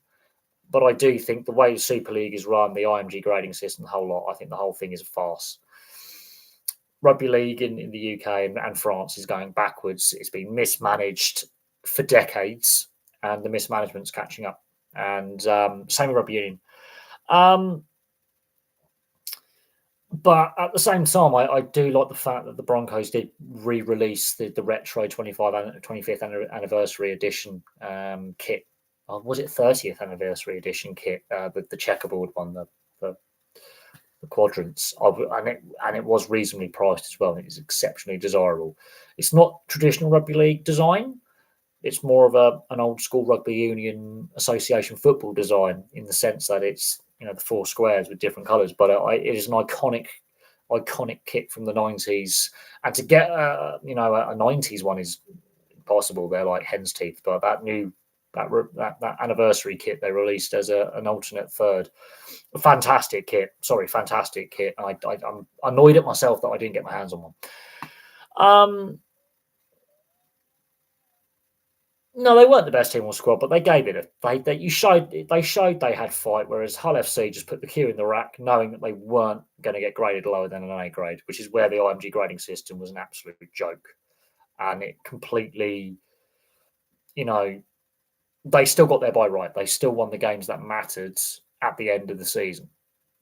But I do think the way the Super League is run, the IMG grading system, the whole lot, I think the whole thing is a farce. Rugby League in the UK and France is going backwards. It's been mismanaged for decades, and the mismanagement's catching up. And same with Rugby Union. But at the same time, I do like the fact that the Broncos did re-release the retro 25th anniversary edition kit. Was it 30th anniversary edition kit? The checkerboard one, the quadrants, and it was reasonably priced as well. And it is exceptionally desirable. It's not traditional rugby league design. It's more of an old school rugby union association football design in the sense that it's the 4 squares with different colours. But it is an iconic kit from the 90s, and to get a 90s one is impossible. They're like hen's teeth. But that anniversary kit they released as an alternate third, fantastic kit. I'm annoyed at myself that I didn't get my hands on one. No, they weren't the best team or squad, but they gave it they showed they had fight, whereas Hull FC just put the queue in the rack, knowing that they weren't going to get graded lower than an A grade, which is where the IMG grading system was an absolute joke. And it completely, they still got there by right. They still won the games that mattered at the end of the season.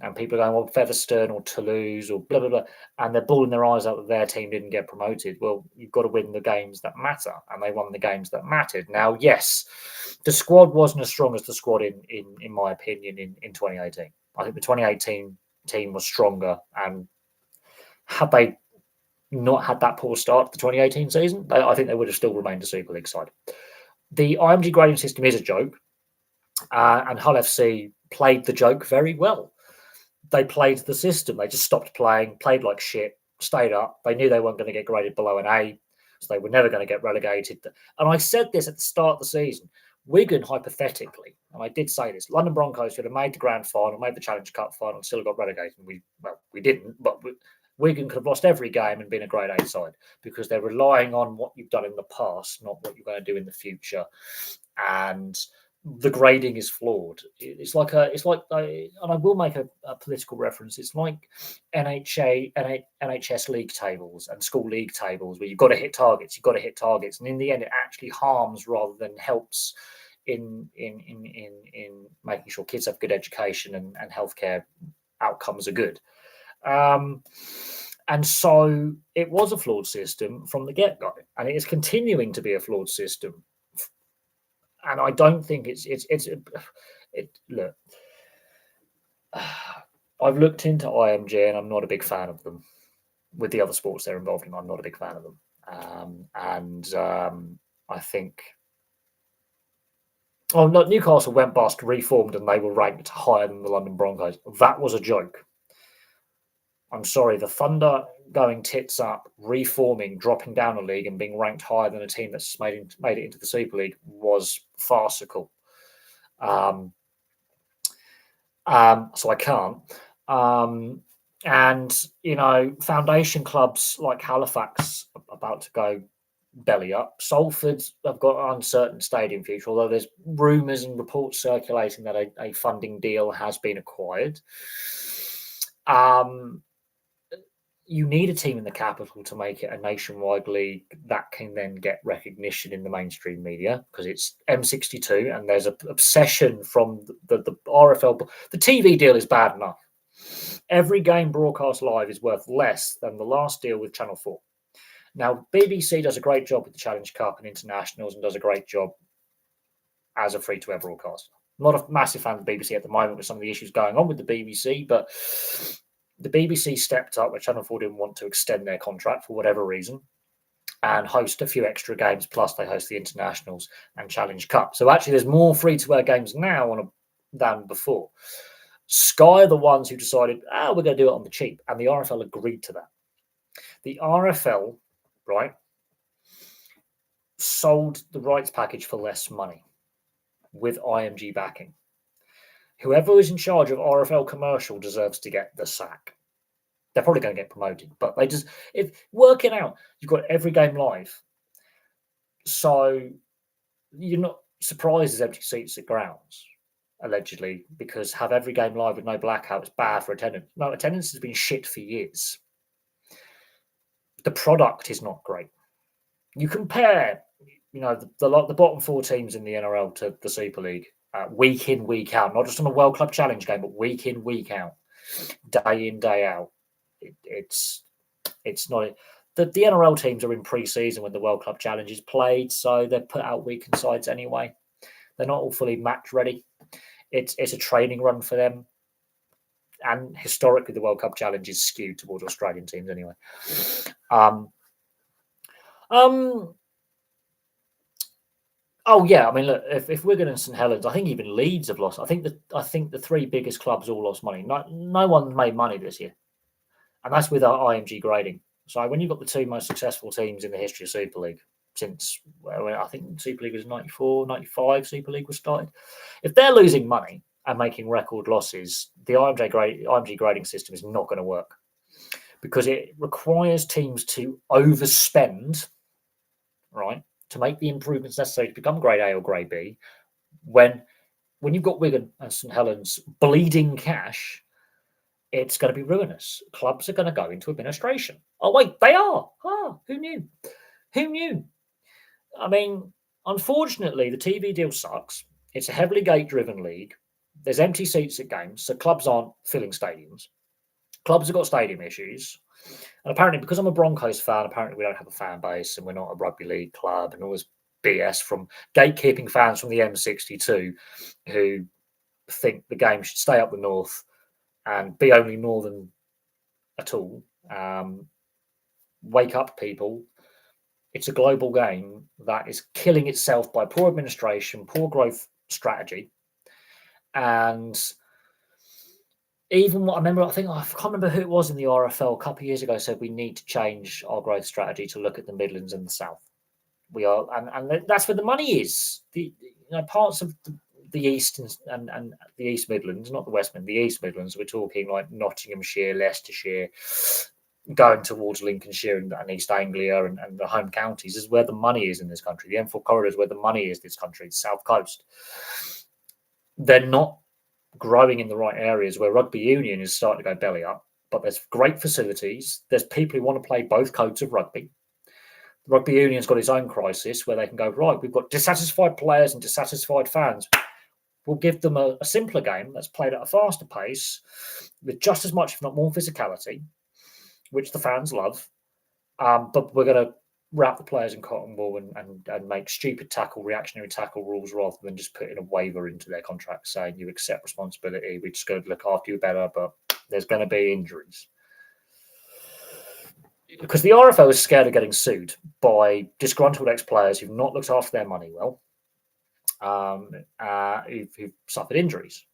And people are going, well, Featherstone or Toulouse or blah, blah, blah. And they're bawling their eyes out that their team didn't get promoted. Well, you've got to win the games that matter. And they won the games that mattered. Now, yes, the squad wasn't as strong as the squad, in my opinion, in 2018. I think the 2018 team was stronger. And had they not had that poor start to the 2018 season, I think they would have still remained a Super League side. The IMG grading system is a joke. And Hull FC played the joke very well. They played the system. They just stopped playing, played like shit, stayed up. They knew they weren't going to get graded below an A, so they were never going to get relegated. And I said this at the start of the season. Wigan, hypothetically, and I did say this, London Broncos would have made the grand final, made the Challenge Cup final, and still got relegated. We didn't, but Wigan could have lost every game and been a grade A side because they're relying on what you've done in the past, not what you're going to do in the future. And the grading is flawed. And I will make a political reference. It's like NHS league tables and school league tables where you've got to hit targets. And in the end, it actually harms rather than helps in making sure kids have good education and healthcare outcomes are good. And so it was a flawed system from the get-go, and it is continuing to be a flawed system. And I don't think look. I've looked into IMG, and I'm not a big fan of them. With the other sports they're involved in, I'm not a big fan of them. I think, Newcastle went bust, reformed, and they were ranked higher than the London Broncos. That was a joke. I'm sorry, the Thunder going tits up, reforming, dropping down a league, and being ranked higher than a team that's made it into the Super League was farcical. So I can't. And, foundation clubs like Halifax are about to go belly up. Salford have got an uncertain stadium future, although there's rumours and reports circulating that a funding deal has been acquired. You need a team in the capital to make it a nationwide league that can then get recognition in the mainstream media, because it's M62 and there's an obsession from the RFL. The TV deal is bad enough. Every game broadcast live is worth less than the last deal with Channel 4. Now, BBC does a great job with the Challenge Cup and internationals and does a great job as a free-to-air broadcaster. I'm not a massive fan of the BBC at the moment with some of the issues going on with the BBC, but the BBC stepped up where Channel 4 didn't want to extend their contract for whatever reason and host a few extra games, plus they host the internationals and Challenge Cup. So actually there's more free-to-air games now than before. Sky are the ones who decided, we're going to do it on the cheap, and the RFL agreed to that. The RFL, right, sold the rights package for less money with IMG backing. Whoever is in charge of RFL commercial deserves to get the sack. They're probably going to get promoted, but working out, you've got every game live. So you're not surprised there's empty seats at grounds, allegedly, because have every game live with no blackout is bad for attendance. No, attendance has been shit for years. The product is not great. You compare, the bottom 4 teams in the NRL to the Super League. Week in, week out, not just on a World Club Challenge game, but week in, week out, day in, day out. It's not. The NRL teams are in pre-season when the World Club Challenge is played, so they're put out weekend sides anyway. They're not all fully match ready. It's a training run for them, and historically the World Cup Challenge is skewed towards Australian teams anyway. Oh yeah, I mean, look, if Wigan and St Helens, I think even Leeds have lost. I think the 3 biggest clubs all lost money. No one made money this year, and that's with our IMG grading. So when you've got the 2 most successful teams in the history of Super League since, I think Super League was 94, 95. Super League was started. If they're losing money and making record losses, the IMG grading system is not going to work, because it requires teams to overspend, right, to make the improvements necessary to become grade A or grade B. When you've got Wigan and St Helens bleeding cash, it's going to be ruinous. Clubs are going to go into administration. Oh, wait, they are. Who knew? Who knew? I mean, unfortunately, the TV deal sucks. It's a heavily gate-driven league. There's empty seats at games, so clubs aren't filling stadiums. Clubs have got stadium issues. And apparently, because I'm a Broncos fan, apparently we don't have a fan base and we're not a rugby league club, and all this BS from gatekeeping fans from the M62 who think the game should stay up the north and be only northern at all. Wake up, people. It's a global game that is killing itself by poor administration, poor growth strategy. And even I can't remember who it was in the RFL a couple of years ago said we need to change our growth strategy to look at the Midlands and the South. We are, and that's where the money is. Parts of the East and the East Midlands, not the West Midlands, the East Midlands. We're talking like Nottinghamshire, Leicestershire, going towards Lincolnshire and East Anglia and the home counties is where the money is in this country. The M4 corridor is where the money is in this country. It's South Coast. They're not growing in the right areas where rugby union is starting to go belly up, but there's great facilities. There's people who want to play both codes of rugby. Rugby union's got its own crisis where they can go, right, we've got dissatisfied players and dissatisfied fans. We'll give them a simpler game that's played at a faster pace with just as much, if not more, physicality, which the fans love. But we're going to wrap the players in cotton wool and make stupid reactionary tackle rules rather than just putting a waiver into their contract saying you accept responsibility. We're just going to look after you better, but there's going to be injuries. Because the RFL is scared of getting sued by disgruntled ex-players who've not looked after their money well, who've suffered injuries.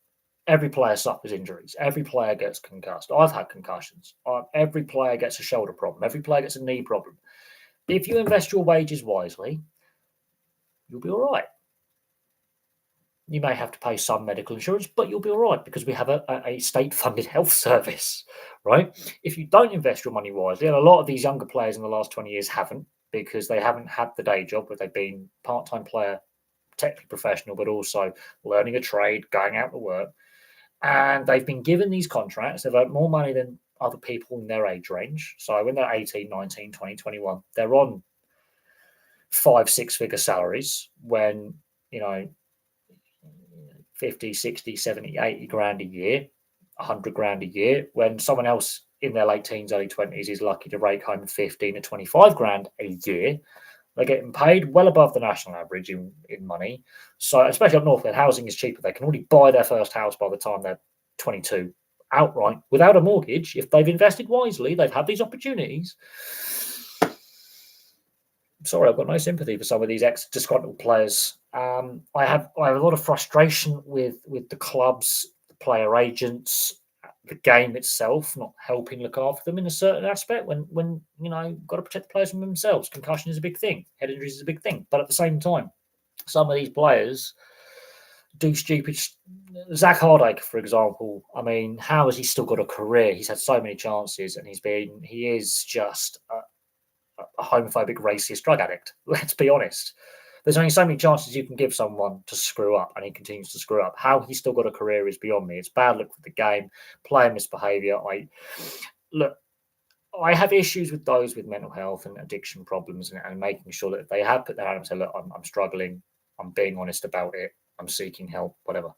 Every player suffers injuries. Every player gets concussed. I've had concussions. Every player gets a shoulder problem. Every player gets a knee problem. If you invest your wages wisely, you'll be all right. You may have to pay some medical insurance, but you'll be all right because we have a state-funded health service, right? If you don't invest your money wisely, and a lot of these younger players in the last 20 years haven't, because they haven't had the day job where they've been part-time player, technically professional, but also learning a trade, going out to work, and they've been given these contracts. They've earned more money than other people in their age range. So when they're 18, 19, 20, 21, they're on 5-6 figure salaries when, 50, 60, 70, 80 grand a year, 100 grand a year, when someone else in their late teens, early 20s is lucky to rake home 15 to 25 grand a year. They're getting paid well above the national average in money. So especially up north where housing is cheaper, they can already buy their first house by the time they're 22 outright without a mortgage. If they've invested wisely, they've had these opportunities. Sorry, I've got no sympathy for some of these ex-disgruntled players. I have a lot of frustration with the clubs, the player agents, the game itself not helping look after them in a certain aspect when got to protect the players from themselves. Concussion is a big thing. Head injuries is a big thing. But at the same time, some of these players do stupid. Zach Hardacre, for example, I mean, how has he still got a career? He's had so many chances and he is just a homophobic, racist drug addict. Let's be honest. There's only so many chances you can give someone to screw up, and he continues to screw up. How he's still got a career is beyond me. It's bad luck for the game, player misbehaviour. I have issues with those with mental health and addiction problems, and making sure that if they have put their hand up and say, look, I'm struggling, I'm being honest about it, I'm seeking help, whatever.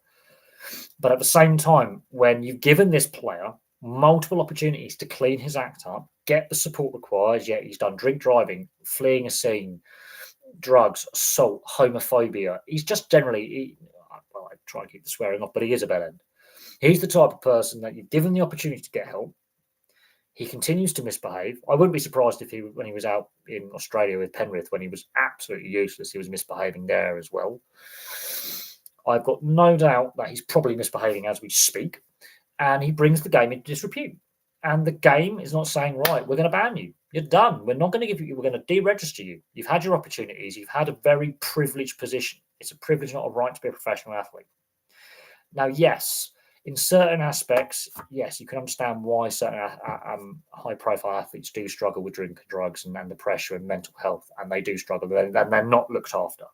But at the same time, when you've given this player multiple opportunities to clean his act up, get the support required, yet he's done drink driving, fleeing a scene, drugs, assault, homophobia. He's just generally, I try and keep the swearing off, but he is a bellend. He's the type of person that you've given the opportunity to get help. He continues to misbehave. I wouldn't be surprised if when he was out in Australia with Penrith, when he was absolutely useless, he was misbehaving there as well. I've got no doubt that he's probably misbehaving as we speak, and he brings the game into disrepute. And the game is not saying, right, we're going to ban you. You're done. We're not going to give you, we're going to deregister you. You've had your opportunities. You've had a very privileged position. It's a privilege, not a right, to be a professional athlete. Now, yes, in certain aspects, yes, you can understand why certain high-profile athletes do struggle with drink and drugs and the pressure and mental health, and they do struggle, and they're not looked after.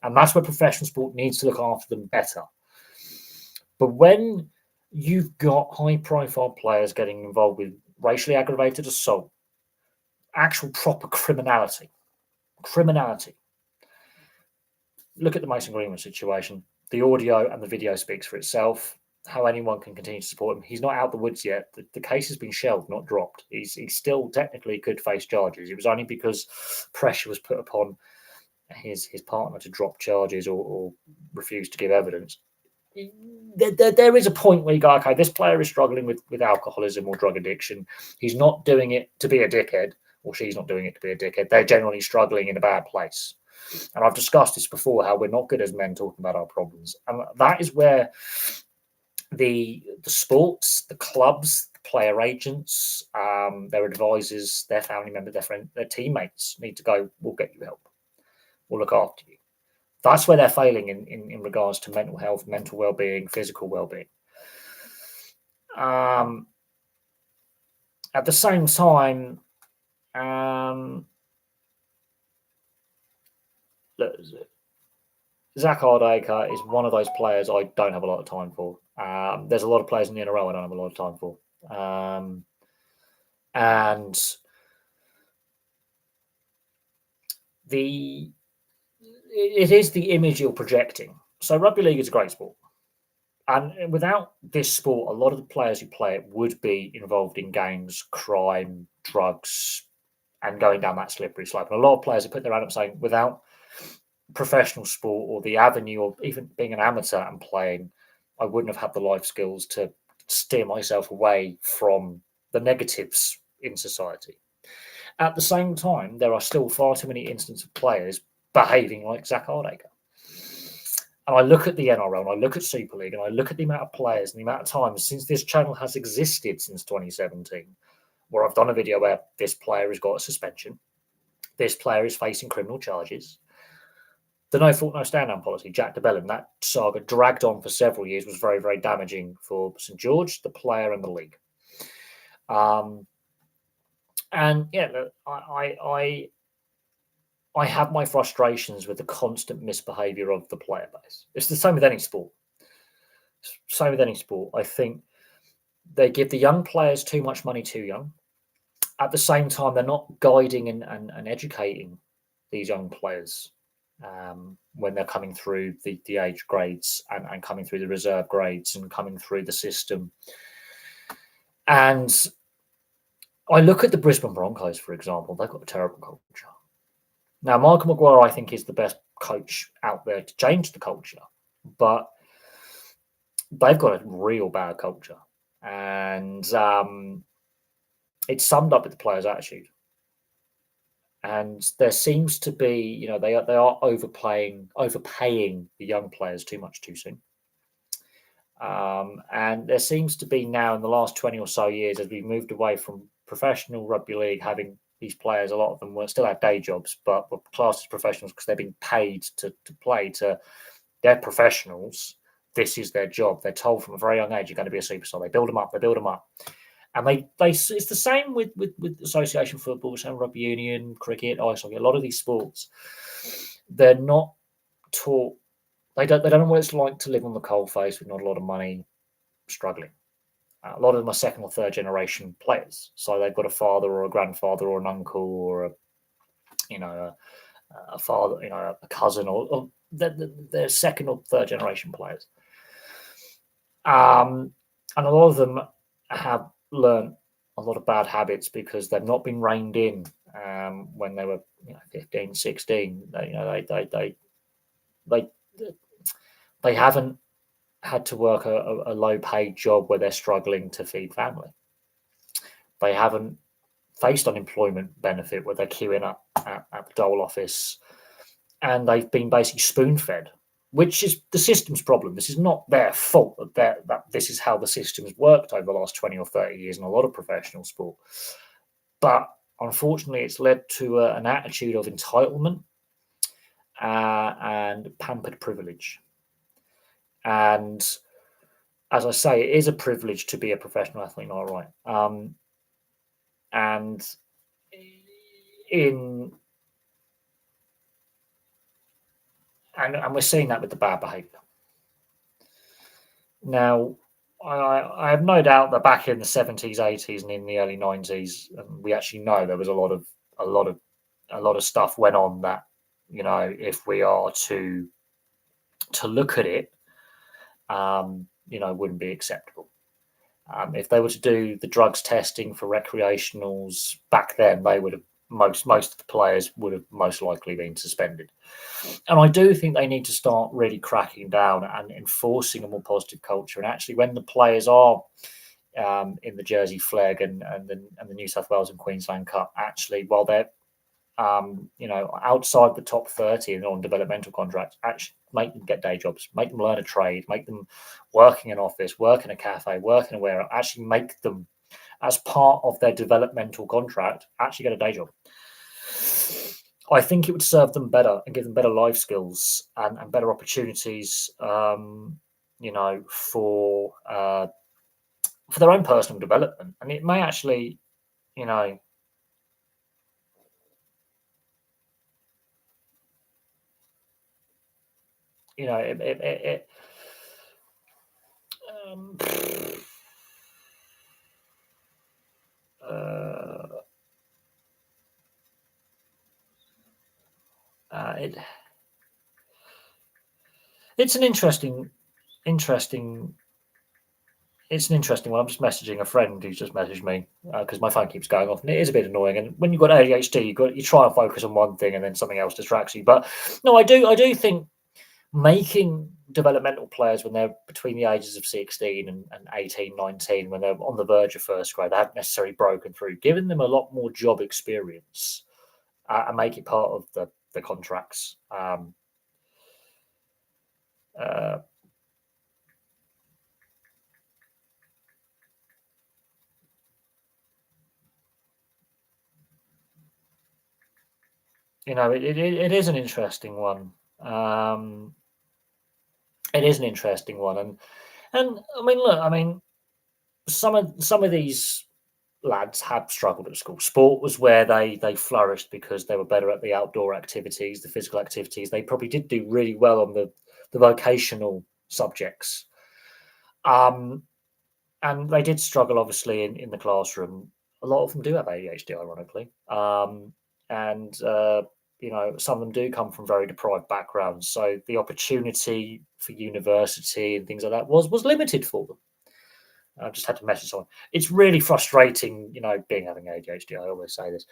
And that's where professional sport needs to look after them better. But when you've got high-profile players getting involved with racially aggravated assault, actual proper criminality. Look at the Mason Greenwood situation. The audio and the video speaks for itself. How anyone can continue to support him. He's not out the woods yet. The case has been shelved, not dropped. He still technically could face charges. It was only because pressure was put upon his partner to drop charges or refuse to give evidence. There is a point where you go, okay, this player is struggling with alcoholism or drug addiction. He's not doing it to be a dickhead, or she's not doing it to be a dickhead. They're generally struggling in a bad place. And I've discussed this before, how we're not good as men talking about our problems. And that is where the sports, the clubs, the player agents, their advisors, their family members, their friends, their teammates need to go, we'll get you help. We'll look after you. That's where they're failing in regards to mental health, mental well-being, physical well-being. At the same time, Zach Hardacre is one of those players I don't have a lot of time for. There's a lot of players in the NRL I don't have a lot of time for. And it is the image you're projecting. So rugby league is a great sport. And without this sport, a lot of the players who play it would be involved in gangs, crime, drugs, and going down that slippery slope. And a lot of players have put their hand up saying, without professional sport or the avenue of even being an amateur and playing, I wouldn't have had the life skills to steer myself away from the negatives in society. At the same time, there are still far too many instances of players behaving like Zach Hardacre. And I look at the NRL and I look at Super League and I look at the amount of players and the amount of times since this channel has existed since 2017, where I've done a video where this player has got a suspension, this player is facing criminal charges. The no fault, no stand down policy, Jack de Belin, that saga dragged on for several years, was very, very damaging for St George, the player, and the league. And yeah, I have my frustrations with the constant misbehaviour of the player base. It's the same with any sport. Same with any sport. I think they give the young players too much money too young. At the same time, they're not guiding and educating these young players when they're coming through the age grades and coming through the reserve grades and coming through the system. And I look at the Brisbane Broncos, for example. They've got a terrible culture. Now, Michael Maguire, I think, is the best coach out there to change the culture, but they've got a real bad culture. And it's summed up with the players' attitude. And there seems to be, they are overpaying the young players too much too soon. And there seems to be now in the last 20 or so years, as we've moved away from professional rugby league, having these players, a lot of them were still had day jobs, but were classed as professionals because they're being paid to play. They're professionals. This is their job. They're told from a very young age, you're going to be a superstar. They build them up. And it's the same with association football, same rugby union, cricket, ice hockey. A lot of these sports, they're not taught. They don't know what it's like to live on the coalface with not a lot of money, struggling. A lot of them are second or third generation players, so they've got a father or a grandfather or an uncle or a father, a cousin, or they're second or third generation players. And a lot of them have learned a lot of bad habits because they've not been reined in when they were 15, 16. They haven't had to work a low-paid job where they're struggling to feed family. They haven't faced unemployment benefit where they're queuing up at the dole office, and they've been basically spoon-fed, which is the system's problem. This is not their fault that this is how the system has worked over the last 20 or 30 years in a lot of professional sport. But unfortunately, it's led to an attitude of entitlement and pampered privilege. And as I say, it is a privilege to be a professional athlete, all right. And we're seeing that with the bad behaviour. Now, I have no doubt that back in the 70s, 80s, and in the early 90s, we actually know there was a lot of stuff went on that, if we are to look at it, wouldn't be acceptable. If they were to do the drugs testing for recreationals back then, they would have most of the players would have most likely been suspended. And I do think they need to start really cracking down and enforcing a more positive culture. And actually, when the players are in the Jersey Flegg and the New South Wales and Queensland Cup, actually, while they're outside the top 30 and on developmental contracts, actually make them get day jobs, make them learn a trade, make them work in an office, work in a cafe, work in a warehouse, actually make them, as part of their developmental contract, actually get a day job. I think it would serve them better and give them better life skills and better opportunities, for their own personal development. And it may actually, it's an interesting interesting. It's an interesting one. I'm just messaging a friend who's just messaged me because my phone keeps going off, and it is a bit annoying. And when you've got ADHD, you try and focus on one thing, and then something else distracts you. But no, I do think making developmental players when they're between the ages of 16 and 18, 19, when they're on the verge of first grade, they haven't necessarily broken through, giving them a lot more job experience and make it part of the contracts. Uh, it is an interesting one. It is an interesting one, and I mean, look, I mean, some of these lads had struggled at school. Sport was where they flourished because they were better at the outdoor activities, the physical activities. They probably did do really well on the vocational subjects. Um, and they did struggle, obviously, in the classroom. A lot of them do have ADHD, ironically. And some of them do come from very deprived backgrounds. So the opportunity for university and things like that was limited for them. I just had to message someone. It's really frustrating, being having ADHD. I always say this,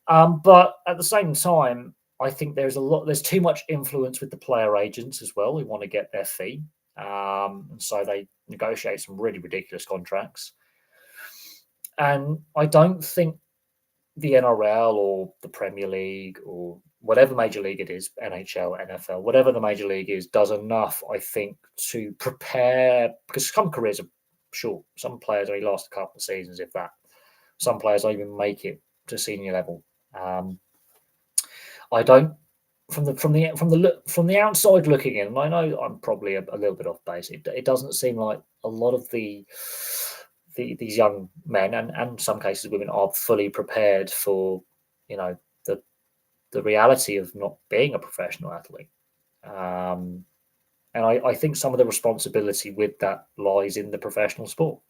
but at the same time, I think there's too much influence with the player agents as well who want to get their fee, and so they negotiate some really ridiculous contracts. And I don't think the NRL or the Premier League or whatever major league it is, NHL, NFL, whatever the major league is, does enough, I think, to prepare, because some careers are short. Some players only last a couple of seasons, if that. Some players don't even make it to senior level. I don't from the outside looking in, and I know I'm probably a little bit off base. It doesn't seem like a lot of these young men and some cases women are fully prepared for the reality of not being a professional athlete. And I think some of the responsibility with that lies in the professional sport.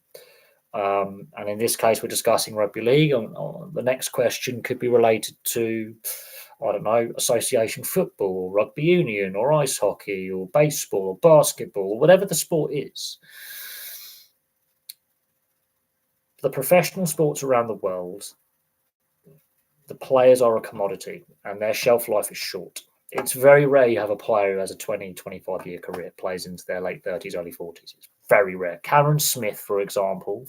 And in this case, we're discussing rugby league. The next question could be related to, I don't know, association football, or rugby union, or ice hockey, or baseball, or basketball, whatever the sport is. The professional sports around the world, the players are a commodity and their shelf life is short. It's very rare you have a player who has a 20, 25-year career, plays into their late 30s, early 40s. It's very rare. Cameron Smith, for example,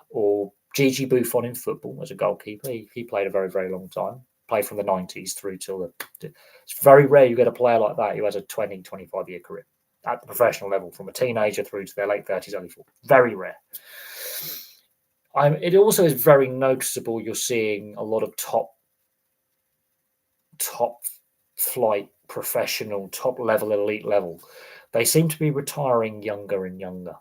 or Gigi Buffon in football as a goalkeeper, he played a very, very long time, played from the 90s through till it's very rare you get a player like that who has a 20, 25-year career at the professional level, from a teenager through to their late 30s, early 40s. Very rare. It also is very noticeable you're seeing a lot of top flight, professional, top level, elite level. They seem to be retiring younger and younger.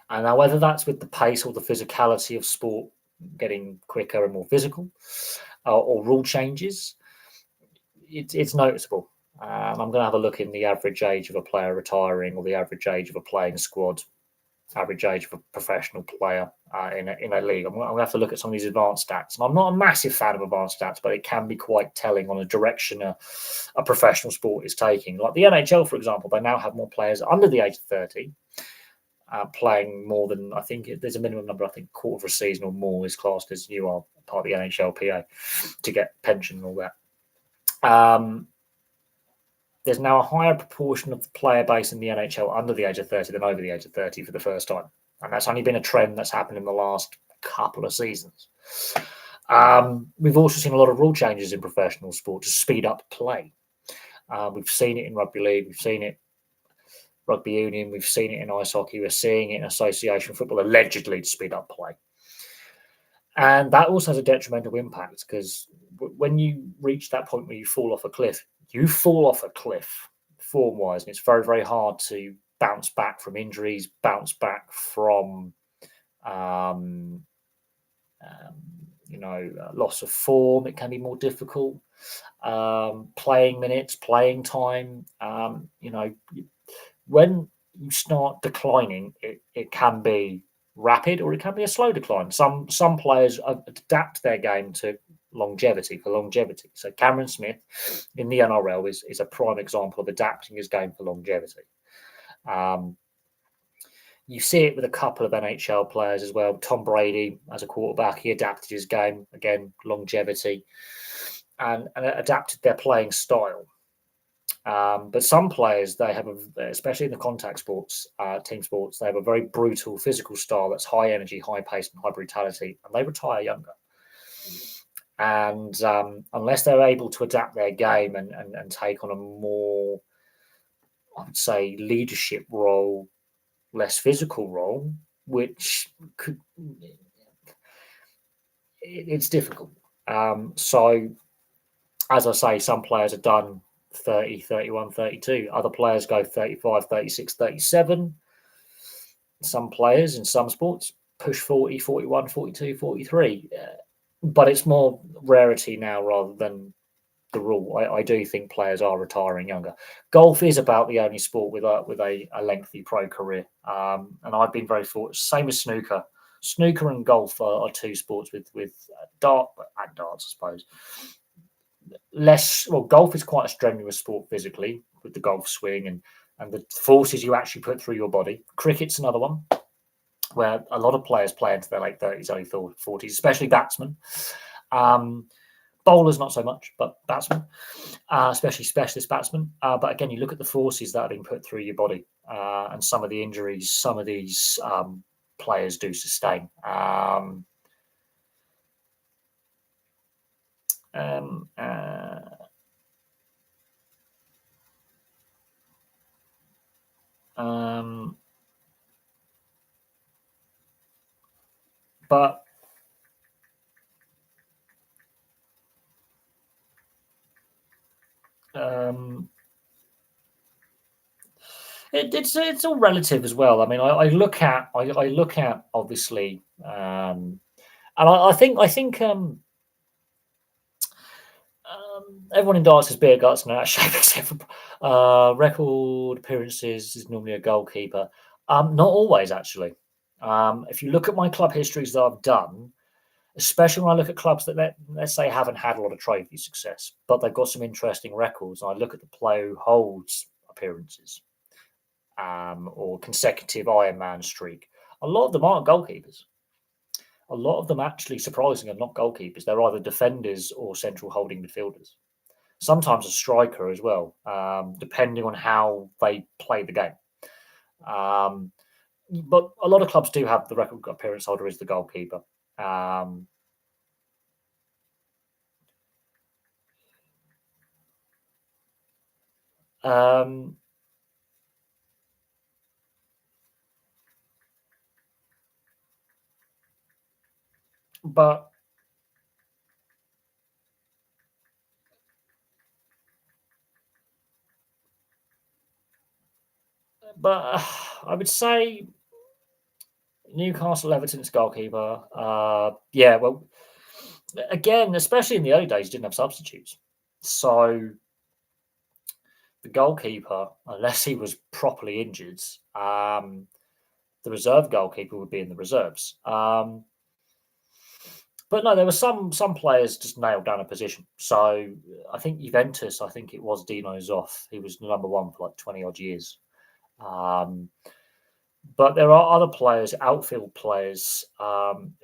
And now, whether that's with the pace or the physicality of sport getting quicker and more physical, or rule changes, it's noticeable. I'm going to have a look in the average age of a player retiring, or the average age of a playing squad, average age of a professional player in a league. I'm going to have to look at some of these advanced stats. And I'm not a massive fan of advanced stats, but it can be quite telling on a direction a professional sport is taking. Like the NHL, for example, they now have more players under the age of 30 playing more than, I think there's a minimum number, I think quarter of a season or more is classed as you are part of the NHLPA to get pension and all that. There's now a higher proportion of the player base in the NHL under the age of 30 than over the age of 30 for the first time. And that's only been a trend that's happened in the last couple of seasons. We've also seen a lot of rule changes in professional sport to speed up play. We've seen it in rugby league. We've seen it rugby union. We've seen it in ice hockey. We're seeing it in association football, allegedly to speed up play. And that also has a detrimental impact, because when you reach that point where you fall off a cliff form-wise, and it's very, very hard to bounce back from injuries, bounce back from, loss of form. It can be more difficult. Playing minutes, playing time. When you start declining, it can be rapid or it can be a slow decline. Some players adapt their game to longevity. So Cameron Smith in the NRL is a prime example of adapting his game for longevity. You see it with a couple of NHL players as well. Tom Brady, as a quarterback, he adapted his game, again, longevity, and adapted their playing style. But some players, they have, especially in the contact sports, team sports, they have a very brutal physical style that's high energy, high pace, and high brutality, and they retire younger. And unless they're able to adapt their game and take on a more, I would say, leadership role, less physical role, which could, it's difficult. So, as I say, some players are done 30, 31, 32. Other players go 35, 36, 37. Some players in some sports push 40, 41, 42, 43. But it's more rarity now rather than the rule. I do think players are retiring younger. Golf is about the only sport with a lengthy pro career. And I've been very fortunate. Same as snooker. Snooker and golf are two sports with darts, I suppose. Golf is quite a strenuous sport physically with the golf swing and the forces you actually put through your body. Cricket's another one where a lot of players play into their late 30s, early 40s, especially batsmen. Bowlers, not so much, but batsmen, especially specialist batsmen. But again, you look at the forces that have been put through your body and some of the injuries some of these players do sustain. But it's all relative as well. I mean, I look at obviously, and I think everyone in darts has beer guts and out of shape except for record appearances is normally a goalkeeper. Not always, actually. If you look at my club histories that I've done, especially when I look at clubs that let's say haven't had a lot of trophy success, but they've got some interesting records, and I look at the player who holds appearances or consecutive Ironman streak, a lot of them aren't goalkeepers. A lot of them actually, surprisingly, are not goalkeepers. They're either defenders or central holding midfielders. Sometimes a striker as well, depending on how they play the game. But a lot of clubs do have the record appearance holder as the goalkeeper. But I would say Newcastle Everton's goalkeeper. Yeah, well, again, especially in the early days, didn't have substitutes. So the goalkeeper, unless he was properly injured, the reserve goalkeeper would be in the reserves. But no, there were some players just nailed down a position. So I think Juventus, I think it was Dino Zoff. He was number one for like 20 odd years. But there are other players, outfield players,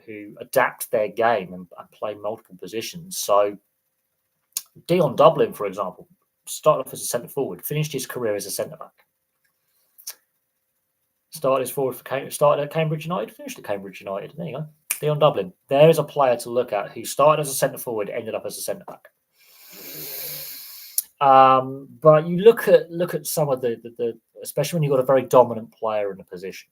who adapt their game and play multiple positions. So Dion Dublin, for example, started off as a centre forward, finished his career as a centre back. Started at Cambridge United, finished at Cambridge United. There you go. Dion Dublin. There is a player to look at who started as a centre forward, ended up as a centre back. But you look at some of the especially when you've got a very dominant player in a position.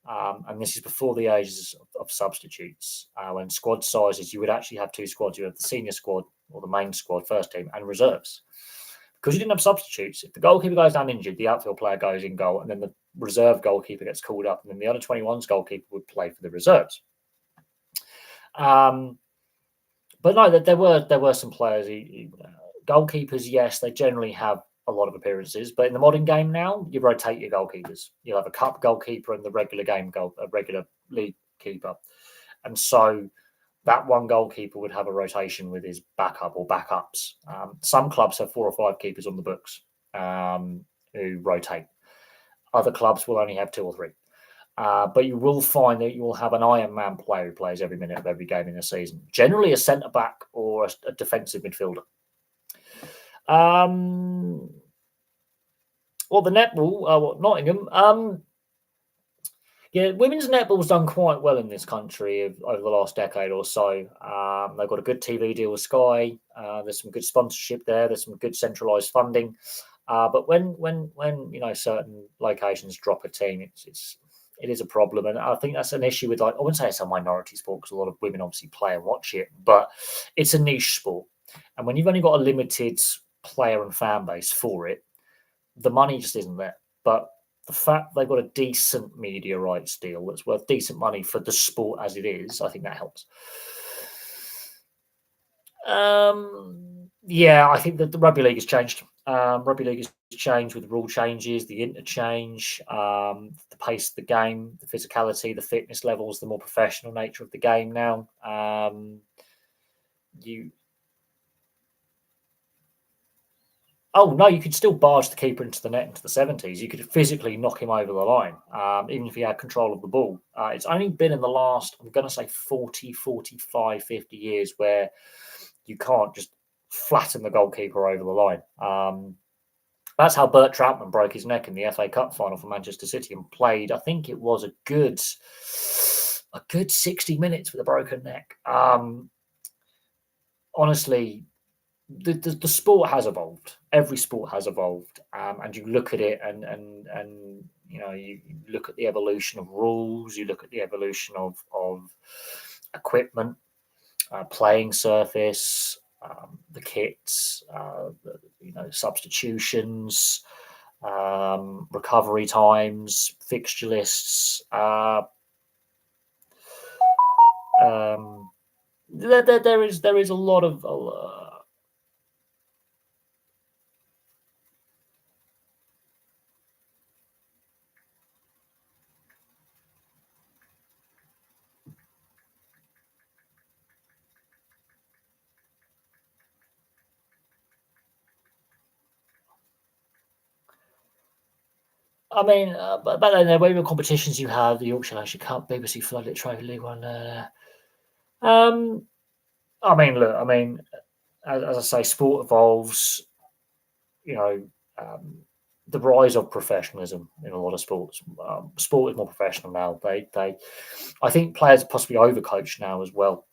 And this is before the ages of substitutes. When squad sizes, you would actually have two squads. You have the senior squad or the main squad, first team, and reserves. Because you didn't have substitutes, if the goalkeeper goes down injured, the outfield player goes in goal, and then the reserve goalkeeper gets called up, and then the under 21s goalkeeper would play for the reserves. But no, there were some players. Goalkeepers, yes, they generally have a lot of appearances, but in the modern game now, you rotate your goalkeepers. You'll have a cup goalkeeper and the regular game a regular league keeper, and so that one goalkeeper would have a rotation with his backup or backups. Some clubs have 4 or 5 keepers on the books who rotate. Other clubs will only have 2 or 3. But you will find that you will have an Iron Man player who plays every minute of every game in a season, generally a centre back or a defensive midfielder. Well, the netball, Nottingham. Yeah, women's netball's done quite well in this country over the last decade or so. They've got a good TV deal with Sky. There's some good sponsorship there. There's some good centralised funding. But when certain locations drop a team, it is a problem, and I think that's an issue with, like, I wouldn't say it's a minority sport because a lot of women obviously play and watch it, but it's a niche sport, and when you've only got a limited player and fan base for it, the money just isn't there. But the fact they've got a decent media rights deal that's worth decent money for the sport as it is, I think that helps. Yeah, I think that the rugby league has changed. Rugby league has changed with rule changes, the interchange, the pace of the game, the physicality, the fitness levels, the more professional nature of the game now. Oh no, you could still barge the keeper into the net into the 70s. You could physically knock him over the line, even if he had control of the ball. It's only been in the last, I'm going to say 40, 45, 50 years where you can't just flatten the goalkeeper over the line. That's how Bert Troutman broke his neck in the FA Cup final for Manchester City and played, I think it was a good 60 minutes with a broken neck. Honestly, the sport has evolved. Every sport has evolved, and you look at it, and you look at the evolution of rules. You look at the evolution of equipment, playing surface, the kits, substitutions, recovery times, fixture lists. There is a lot of. I mean, but then there were competitions. You have the Yorkshire Leisure Cup, BBC Floodlit Trophy, League One. I mean, look. I mean, as I say, sport evolves. The rise of professionalism in a lot of sports. Sport is more professional now. I think players are possibly overcoached now as well.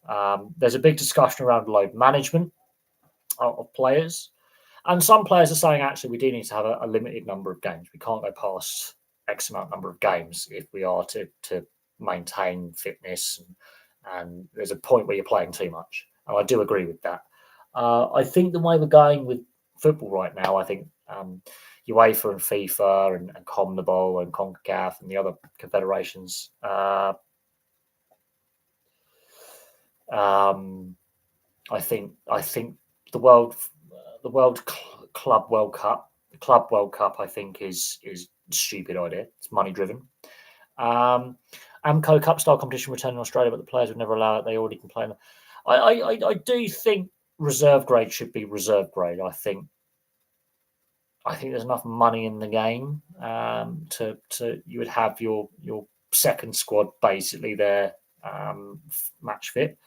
There's a big discussion around load management of players. And some players are saying, actually, we do need to have a limited number of games. We can't go past X amount number of games if we are to maintain fitness. And there's a point where you're playing too much. And I do agree with that. I think the way we're going with football right now, I think UEFA and FIFA and CONMEBOL and CONCACAF and the other confederations, I think the Club World Cup, I think is a stupid idea. It's money driven. AMCO Cup style competition returning in Australia, but the players would never allow it. They already complain. I do think reserve grade should be reserve grade. I think there's enough money in the game to you would have your second squad basically there match fit.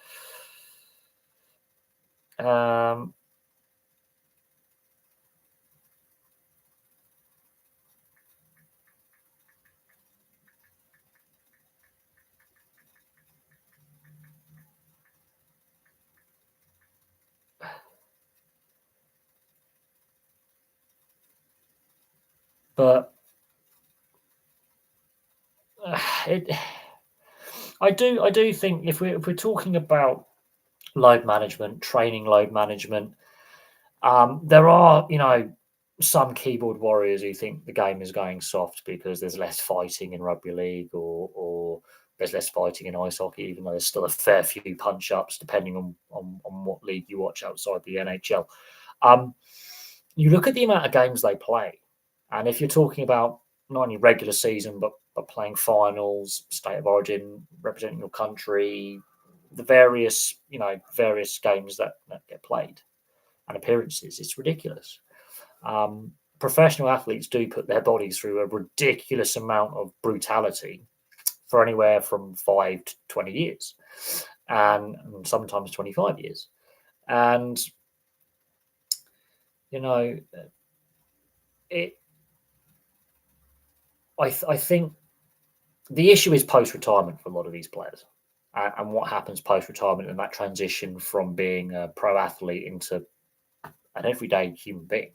But I do think if we're talking about load management, training load management, there are some keyboard warriors who think the game is going soft because there's less fighting in rugby league or there's less fighting in ice hockey, even though there's still a fair few punch ups depending on what league you watch outside the NHL. You look at the amount of games they play, and if you're talking about not only regular season but playing finals, state of origin, representing your country, the various games that get played and appearances, it's ridiculous. professional athletes do put their bodies through a ridiculous amount of brutality for anywhere from 5 to 20 years, and sometimes 25 years. And, you know, it. I think the issue is post-retirement for a lot of these players, and what happens post-retirement and that transition from being a pro athlete into an everyday human being,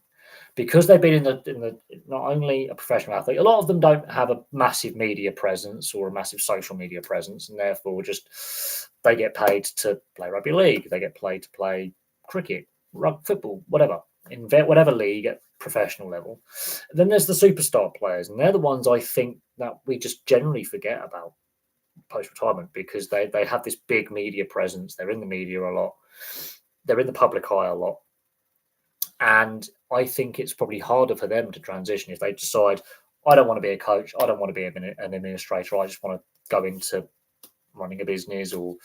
because they've been in the not only a professional athlete. A lot of them don't have a massive media presence or a massive social media presence, and therefore just they get paid to play rugby league, they get paid to play cricket, football, whatever, in whatever league at professional level. And then there's the superstar players, and they're the ones I think that we just generally forget about post-retirement, because they have this big media presence. They're in the media a lot. They're in the public eye a lot. And I think it's probably harder for them to transition if they decide, I don't want to be a coach, I don't want to be an administrator, I just want to go into running a business or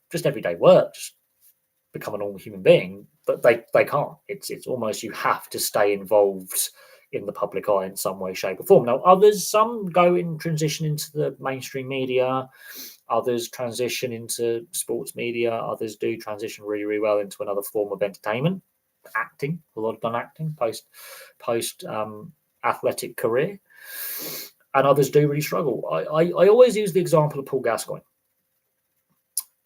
just everyday work, just become a normal human being. But they can't. It's almost, you have to stay involved in the public eye in some way, shape, or form. Now, some go in transition into the mainstream media, others transition into sports media, others do transition really, really well into another form of entertainment, acting. A lot have done acting post athletic career, and others do really struggle. I always use the example of Paul Gascoigne.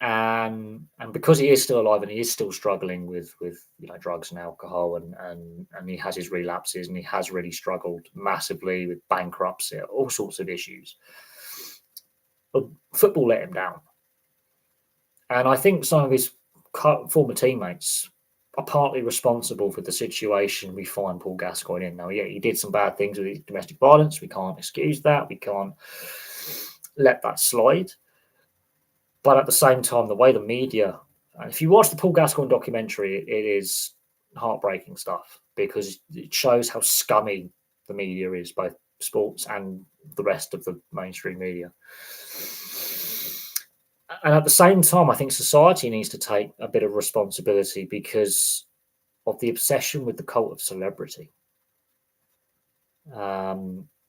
And because he is still alive and he is still struggling with drugs and alcohol, and he has his relapses, and he has really struggled massively with bankruptcy, all sorts of issues. But football let him down. And I think some of his former teammates are partly responsible for the situation we find Paul Gascoigne in now. Yeah, he did some bad things with his domestic violence. We can't excuse that. We can't let that slide. But at the same time, the way the media, and if you watch the Paul Gascoigne documentary, it is heartbreaking stuff, because it shows how scummy the media is, both sports and the rest of the mainstream media. And at the same time, I think society needs to take a bit of responsibility because of the obsession with the cult of celebrity.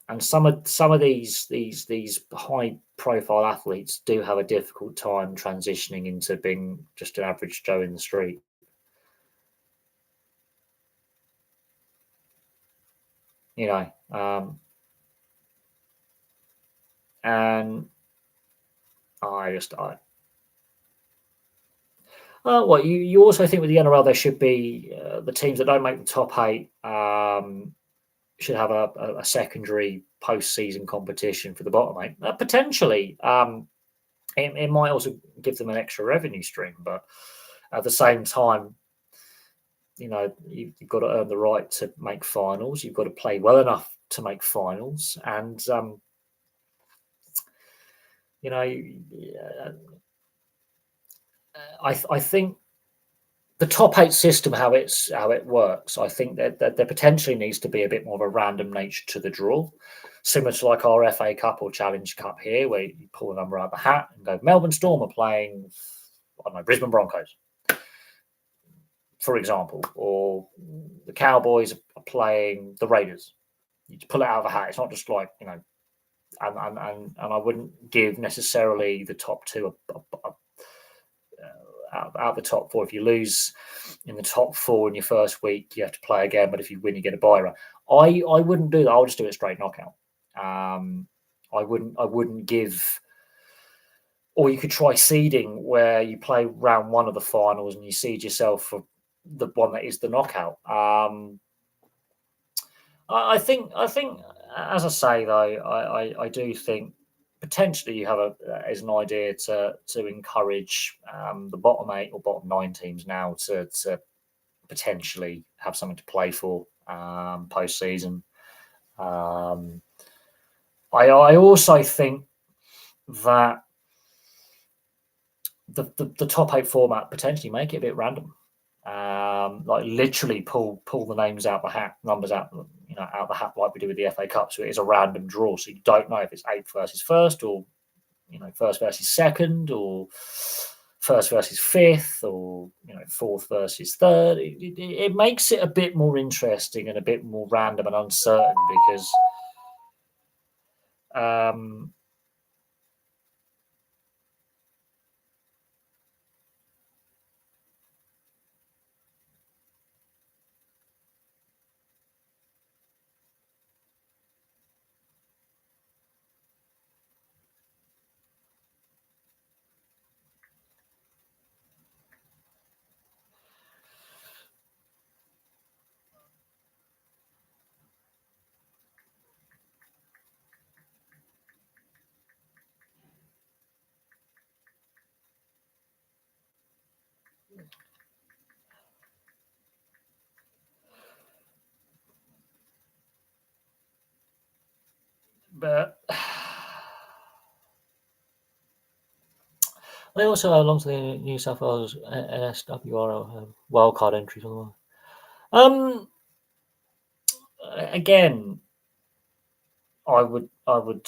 And some of these high profile athletes do have a difficult time transitioning into being just an average Joe in the street. And well, you also think with the NRL there should be the teams that don't make the top 8 should have a secondary post-season competition for the bottom 8. Potentially, it might also give them an extra revenue stream, but at the same time, you've got to earn the right to make finals. You've got to play well enough to make finals, and I think the top 8 system, how it works, I think that there potentially needs to be a bit more of a random nature to the draw, similar to like our FA Cup or Challenge Cup here, where you pull a number out of the hat and go, Melbourne Storm are playing, I don't know, Brisbane Broncos, for example, or the Cowboys are playing the Raiders. You pull it out of the hat. It's not just like, and I wouldn't give necessarily the top 2 out the top 4. If you lose in the top 4 in your first week, you have to play again. But if you win, you get a bye run. I wouldn't do that. I would just do it straight knockout. I wouldn't give. Or you could try seeding, where you play round 1 of the finals and you seed yourself for the one that is the knockout. I think, as I say though, I do think potentially you have as an idea to encourage the bottom 8 or bottom 9 teams now to potentially have something to play for post-season. I also think that the top 8 format potentially make it a bit random. Like literally pull the names out the hat, numbers out the hat, like we do with the FA Cup. So it is a random draw. So you don't know if it's 8th versus 1st, or 1st versus 2nd, or first versus fifth, or fourth versus third. It makes it a bit more interesting and a bit more random and uncertain because um, but they also belong to the New South Wales NSWR wildcard entries. Again, I would I would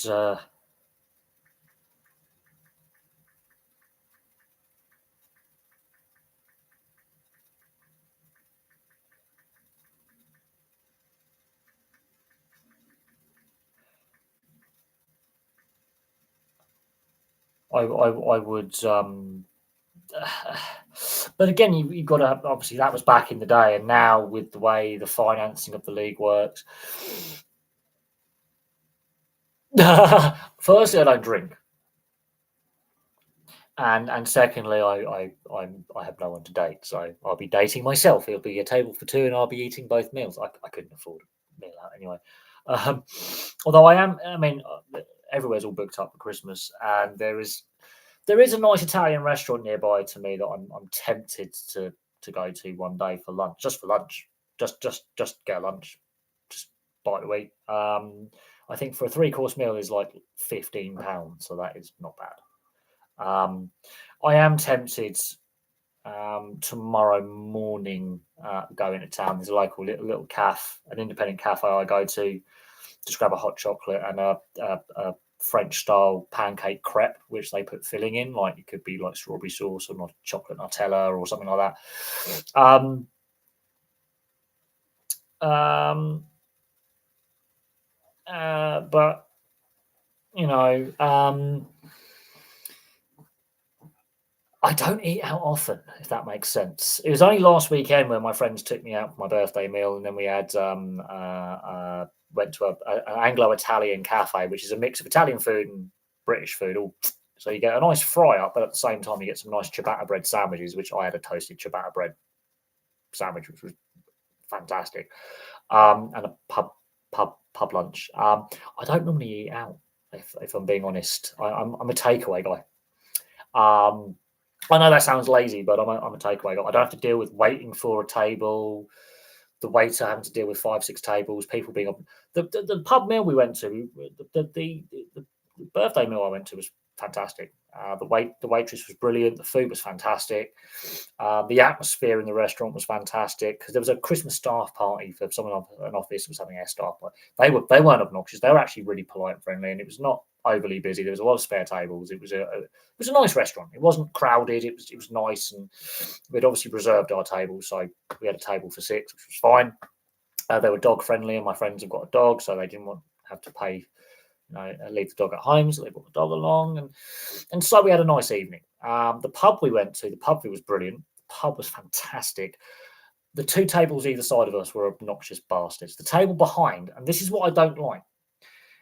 but again, you've got to obviously that was back in the day, and now with the way the financing of the league works. Firstly, I don't drink, and secondly, I have no one to date, so I'll be dating myself. It'll be a table for two, and I'll be eating both meals. I couldn't afford a meal out anyway. Um, although I mean, everywhere's all booked up for Christmas, and there is a nice Italian restaurant nearby to me that I'm tempted to go to one day for lunch, just for lunch, just get lunch, just bite to eat. I think for a 3-course meal is like £15, so that is not bad. I am tempted tomorrow morning going to town. There's a local little cafe, an independent cafe I go to. Just grab a hot chocolate and a French style pancake crepe, which they put filling in, like it could be like strawberry sauce or not chocolate Nutella or something like that. But I don't eat out often, if that makes sense. It was only last weekend when my friends took me out for my birthday meal, and then we had went to an Anglo-Italian cafe, which is a mix of Italian food and British food. So you get a nice fry up, but at the same time you get some nice ciabatta bread sandwiches, which I had a toasted ciabatta bread sandwich, which was fantastic, and a pub lunch. I don't normally eat out, if I'm being honest. I'm a takeaway guy. I know that sounds lazy, but I'm a takeaway guy. I don't have to deal with waiting for a table, the waiter having to deal with 5, 6 tables, people being on the pub meal we went to, the birthday meal I went to was fantastic. The waitress was brilliant. The food was fantastic. The atmosphere in the restaurant was fantastic because there was a Christmas staff party for someone an office that was having their staff, but they weren't obnoxious. They were actually really polite and friendly, and it was not overly busy. There was a lot of spare tables. It was a nice restaurant. It wasn't crowded. It was nice, and we'd obviously reserved our table, so we had a table for 6, which was fine. They were dog friendly, and my friends have got a dog, so they didn't have to pay, leave the dog at home, so they brought the dog along, and so we had a nice evening. The pub we went to, the pub was brilliant. The pub was fantastic. The 2 tables either side of us were obnoxious bastards. The table behind, and this is what I don't like.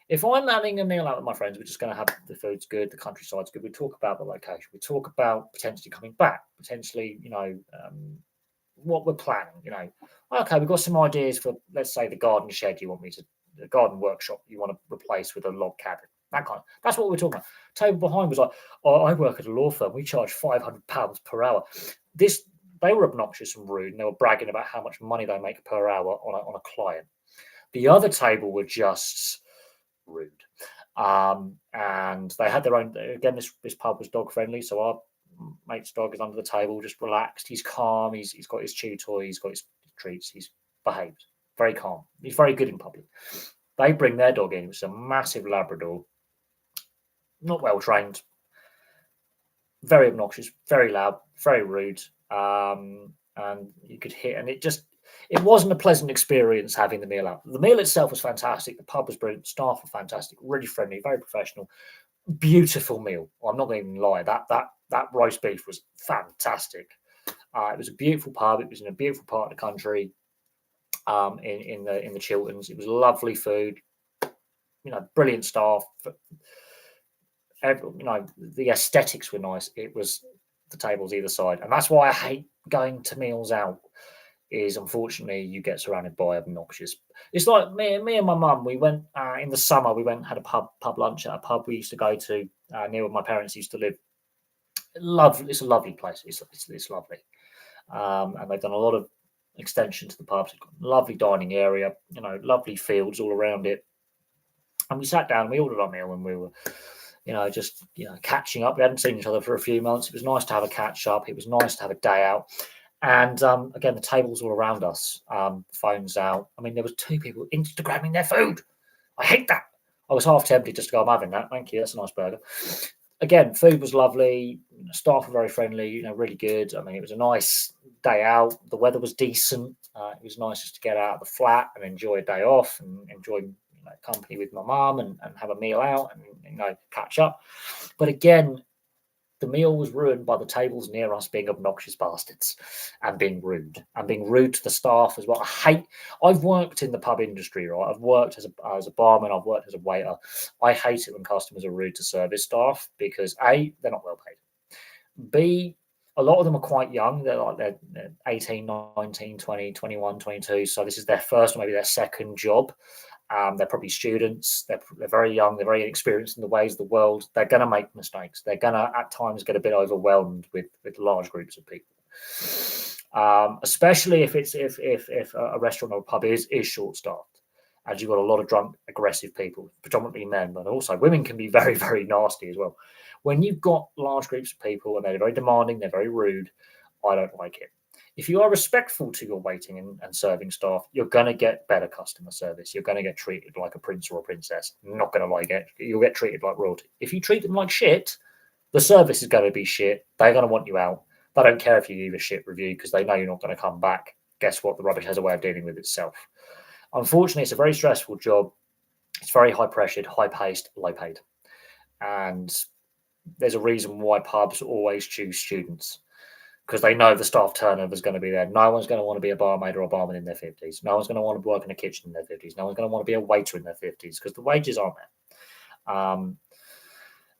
If I'm having a meal out with my friends, we're just going to have the food's good, the countryside's good. We talk about the location. We talk about potentially coming back, potentially, what we're planning. Okay, we've got some ideas for, let's say, the garden shed the garden workshop you want to replace with a log cabin. That's what we're talking about. Table behind was like, I work at a law firm. We charge £500 per hour. They were obnoxious and rude, and they were bragging about how much money they make per hour on a client. The other table were just rude. And they had their own, again, this pub was dog friendly, so our mate's dog is under the table, just relaxed. He's calm. He's got his chew toy. He's got his treats. He's behaved, very calm. He's very good in public. They bring their dog in. It's a massive Labrador, not well trained, very obnoxious, very loud, very rude, and you could hear, and it wasn't a pleasant experience having the meal out. The meal itself was fantastic. The pub was brilliant. Staff were fantastic, really friendly, very professional. Beautiful meal. I'm not going to even lie. That roast beef was fantastic. It was a beautiful pub. It was in a beautiful part of the country. In the Chilterns, it was lovely food. Brilliant staff. The aesthetics were nice. It was the tables either side, and that's why I hate going to meals out. Is unfortunately you get surrounded by obnoxious. It's like me and my mum. We went in the summer. We went and had a pub lunch at a pub we used to go to near where my parents used to live. Lovely. It's a lovely place. It's lovely, and they've done a lot of extension to the pubs. It's got a lovely dining area. Lovely fields all around it. And we sat down. We ordered our meal, and we were just catching up. We hadn't seen each other for a few months. It was nice to have a catch up. It was nice to have a day out. And again, the tables all around us, phones out. I mean, there was 2 people Instagramming their food. I hate that. I was half tempted just to go, I'm having that. Thank you. That's a nice burger. Again, food was lovely. Staff were very friendly, really good. I mean, it was a nice day out. The weather was decent. It was nice just to get out of the flat and enjoy a day off and enjoy company with my mum and have a meal out and catch up. But again, the meal was ruined by the tables near us being obnoxious bastards and being rude to the staff as well. I've worked in the pub industry, right? I've worked as a barman, I've worked as a waiter. I hate it when customers are rude to service staff because A, they're not well paid. B, a lot of them are quite young. They're 18, 19, 20, 21, 22. So this is their first or maybe their second job. They're probably students. They're very young. They're very inexperienced in the ways of the world. They're going to make mistakes. They're going to at times get a bit overwhelmed with large groups of people, especially if a restaurant or a pub is short staffed, and you've got a lot of drunk, aggressive people, predominantly men, but also women can be very, very nasty as well. When you've got large groups of people and they're very demanding, they're very rude, I don't like it. If you are respectful to your waiting and serving staff, you're going to get better customer service. You're going to get treated like a prince or a princess. Not going to like it. You'll get treated like royalty. If you treat them like shit, the service is going to be shit. They're going to want you out. They don't care if you leave a shit review because they know you're not going to come back. Guess what? The rubbish has a way of dealing with itself. Unfortunately, it's a very stressful job. It's very high-pressured, high-paced, low-paid. And there's a reason why pubs always choose students, because they know the staff turnover is going to be there. No one's going to want to be a barmaid or a barman in their 50s. No one's going to want to work in a kitchen in their 50s. No one's going to want to be a waiter in their 50s because the wages aren't there.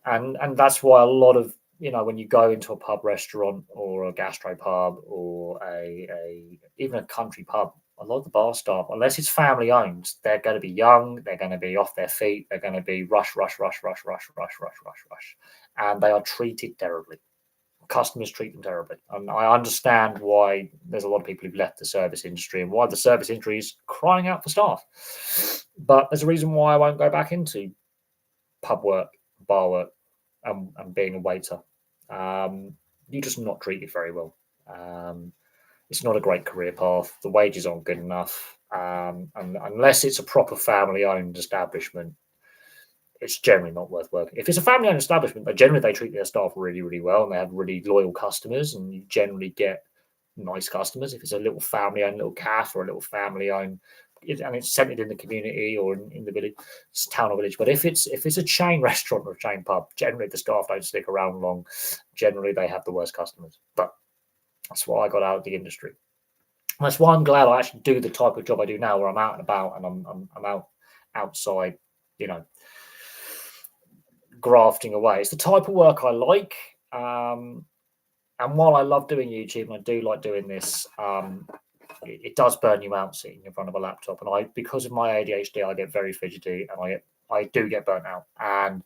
And that's why a lot of, when you go into a pub restaurant or a gastro pub or even a country pub, a lot of the bar staff, unless it's family owned, they're going to be young, they're going to be off their feet, they're going to be rush. And they are treated terribly. Customers treat them terribly. And I understand why there's a lot of people who've left the service industry and why the service industry is crying out for staff. But there's a reason why I won't go back into pub work, bar work, and being a waiter. You're just not treated very well. It's not a great career path. The wages aren't good enough. And unless it's a proper family-owned establishment, it's generally not worth working. If it's a family-owned establishment, they treat their staff really, really well, and they have really loyal customers, and you generally get nice customers. If it's a little family-owned little cafe or a little family-owned, and it's centered in the community or in the village, town or village. But if it's a chain restaurant or a chain pub, generally the staff don't stick around long. Generally, they have the worst customers. But that's why I got out of the industry. And that's why I'm glad I actually do the type of job I do now, where I'm out and about and I'm out outside, grafting away. It's the type of work I like. And while I love doing YouTube and I do like doing this, it does burn you out sitting in front of a laptop. And because of my ADHD, I get very fidgety and I do get burnt out. And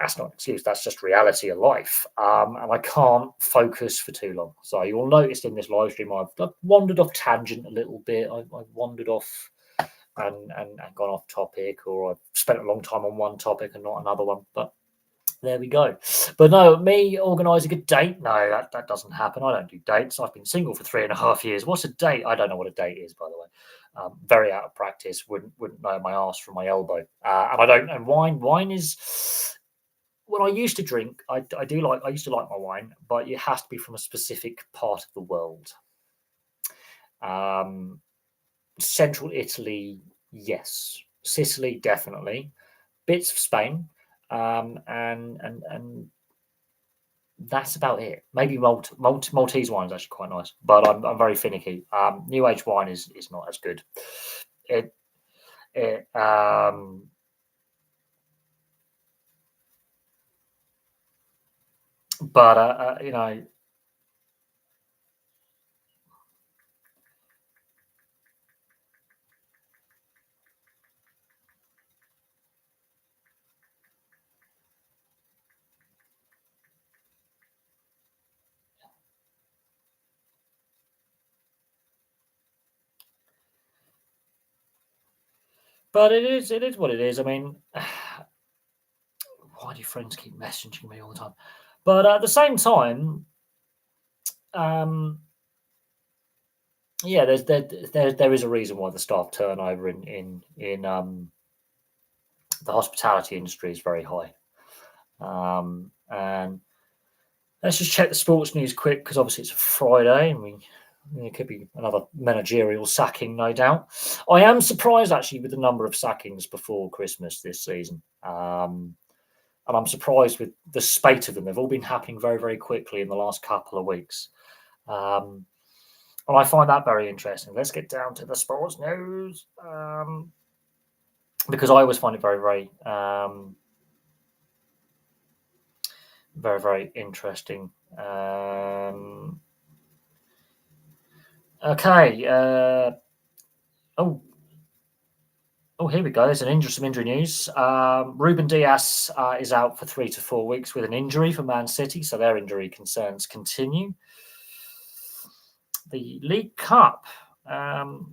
that's not an excuse. That's just reality of life. And I can't focus for too long. So you'll notice in this live stream, I've wandered off tangent a little bit. I've wandered off and gone off topic, or I've spent a long time on one topic and not another one. But there we go. But no, me organising a date, no, that doesn't happen. I don't do dates. I've been single for 3.5 years. What's a date? I don't know what a date is, by the way. Very out of practice. Wouldn't know my arse from my elbow. And I don't. And wine is. when I used to drink, I used to like my wine, but it has to be from a specific part of the world. Um, Central Italy, yes. Sicily, definitely. Bits of Spain, and that's about it. Maybe Maltese wine is actually quite nice, but I'm very finicky. New Age wine is not as good. It it but you know, but it is what it is. I mean, why do friends keep messaging me all the time? But at the same time, um, yeah, there is a reason why the staff turnover in the hospitality industry is very high. And let's just check the sports news quick because obviously it's a Friday and it could be another managerial sacking, no doubt. I am surprised actually with the number of sackings before Christmas this season. And I'm surprised with the spate of them. They've all been happening very, very quickly in the last couple of weeks. And I find that very interesting. Let's get down to the sports news because I always find it very, very, very, very interesting. Okay. Oh, here we go. There's some injury news. Ruben Dias is out for 3 to 4 weeks with an injury for Man City, so their injury concerns continue. The League Cup,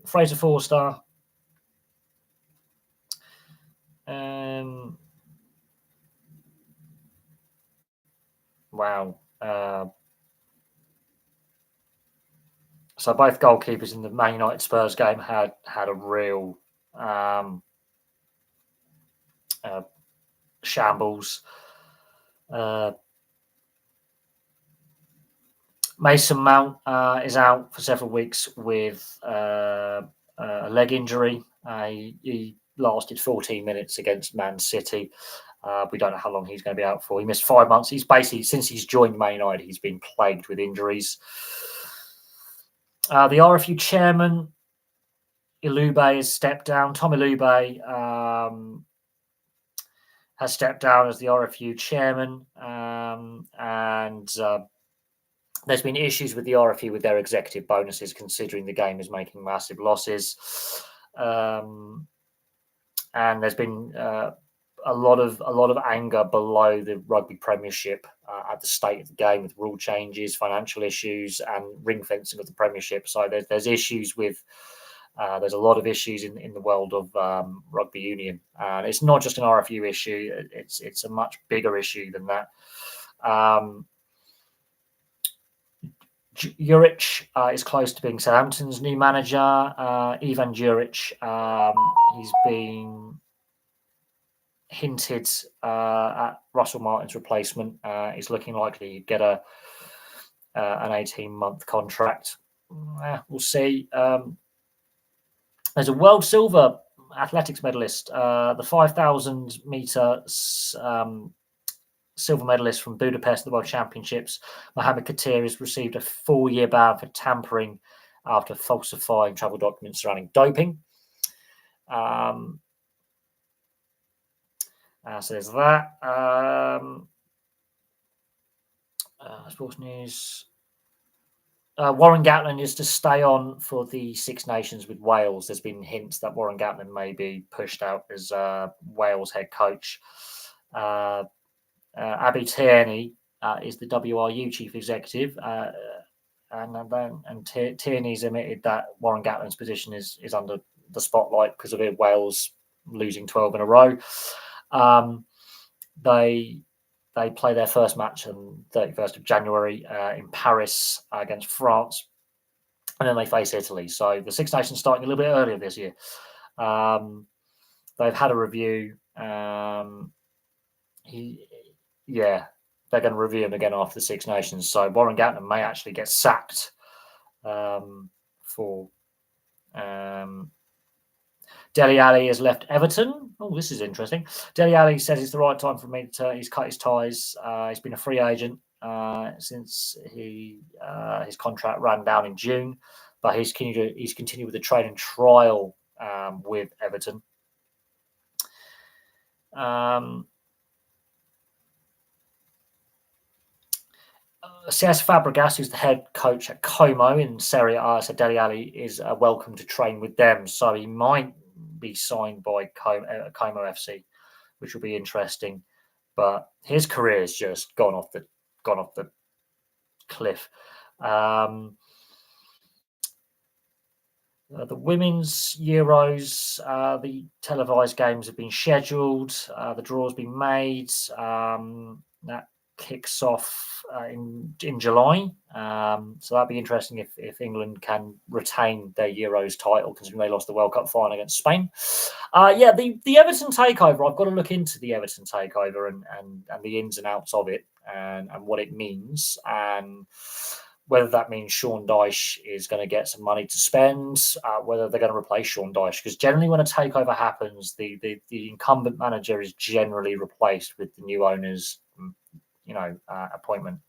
Fraser Forster. Wow. So both goalkeepers in the Man United Spurs game had a real shambles. Mason Mount is out for several weeks with a leg injury. He lasted 14 minutes against Man City. We don't know how long he's going to be out for. He missed 5 months. He's basically, since he's joined Man United, he's been plagued with injuries. The RFU chairman, Ilube, has stepped down. Tom Ilube has stepped down as the RFU chairman. And there's been issues with the RFU with their executive bonuses, considering the game is making massive losses. And there's been a lot of anger below the rugby premiership at the state of the game with rule changes, financial issues, and ring fencing of the premiership. So there's issues with there's a lot of issues in the world of rugby union, and it's not just an RFU issue. It's a much bigger issue than that. Juric is close to being Southampton's new manager. Ivan Juric, he's been hinted at Russell Martin's replacement. He's looking likely to get an 18-month contract. We'll see. There's a world silver athletics medalist, the 5,000 meter silver medalist from Budapest at the World Championships. Mohamed Katir has received a 4-year ban for tampering after falsifying travel documents surrounding doping. So there's that. Sports news. Warren Gatland is to stay on for the Six Nations with Wales. There's been hints that Warren Gatland may be pushed out as Wales head coach. Abby Tierney is the WRU chief executive, and Tierney's admitted that Warren Gatland's position is under the spotlight because of it, Wales losing 12 in a row. They play their first match on 31st of January in Paris against France, and then they face Italy. So the Six Nations starting a little bit earlier this year. They've had a review. Yeah, they're going to review him again after the Six Nations. So Warren Gatland may actually get sacked for. Dele Alli has left Everton. Oh, this is interesting. Dele Alli says it's the right time for me to. He's cut his ties. He's been a free agent since his contract ran down in June, but he's continued with the training trial with Everton. Cesc Fabregas, who's the head coach at Como in Serie A, said Dele Alli is welcome to train with them, so he might be signed by Como FC, which will be interesting. But his career has just gone off the cliff. The women's Euros, the televised games have been scheduled. The draw's been made. That kicks off in July. So that'd be interesting if England can retain their Euros title, considering they lost the World Cup final against Spain. The Everton takeover. I've got to look into the Everton takeover and the ins and outs of it and what it means, and whether that means Sean Dyche is going to get some money to spend, whether they're going to replace Sean Dyche. Because generally when a takeover happens, the incumbent manager is generally replaced with the new owner's appointment.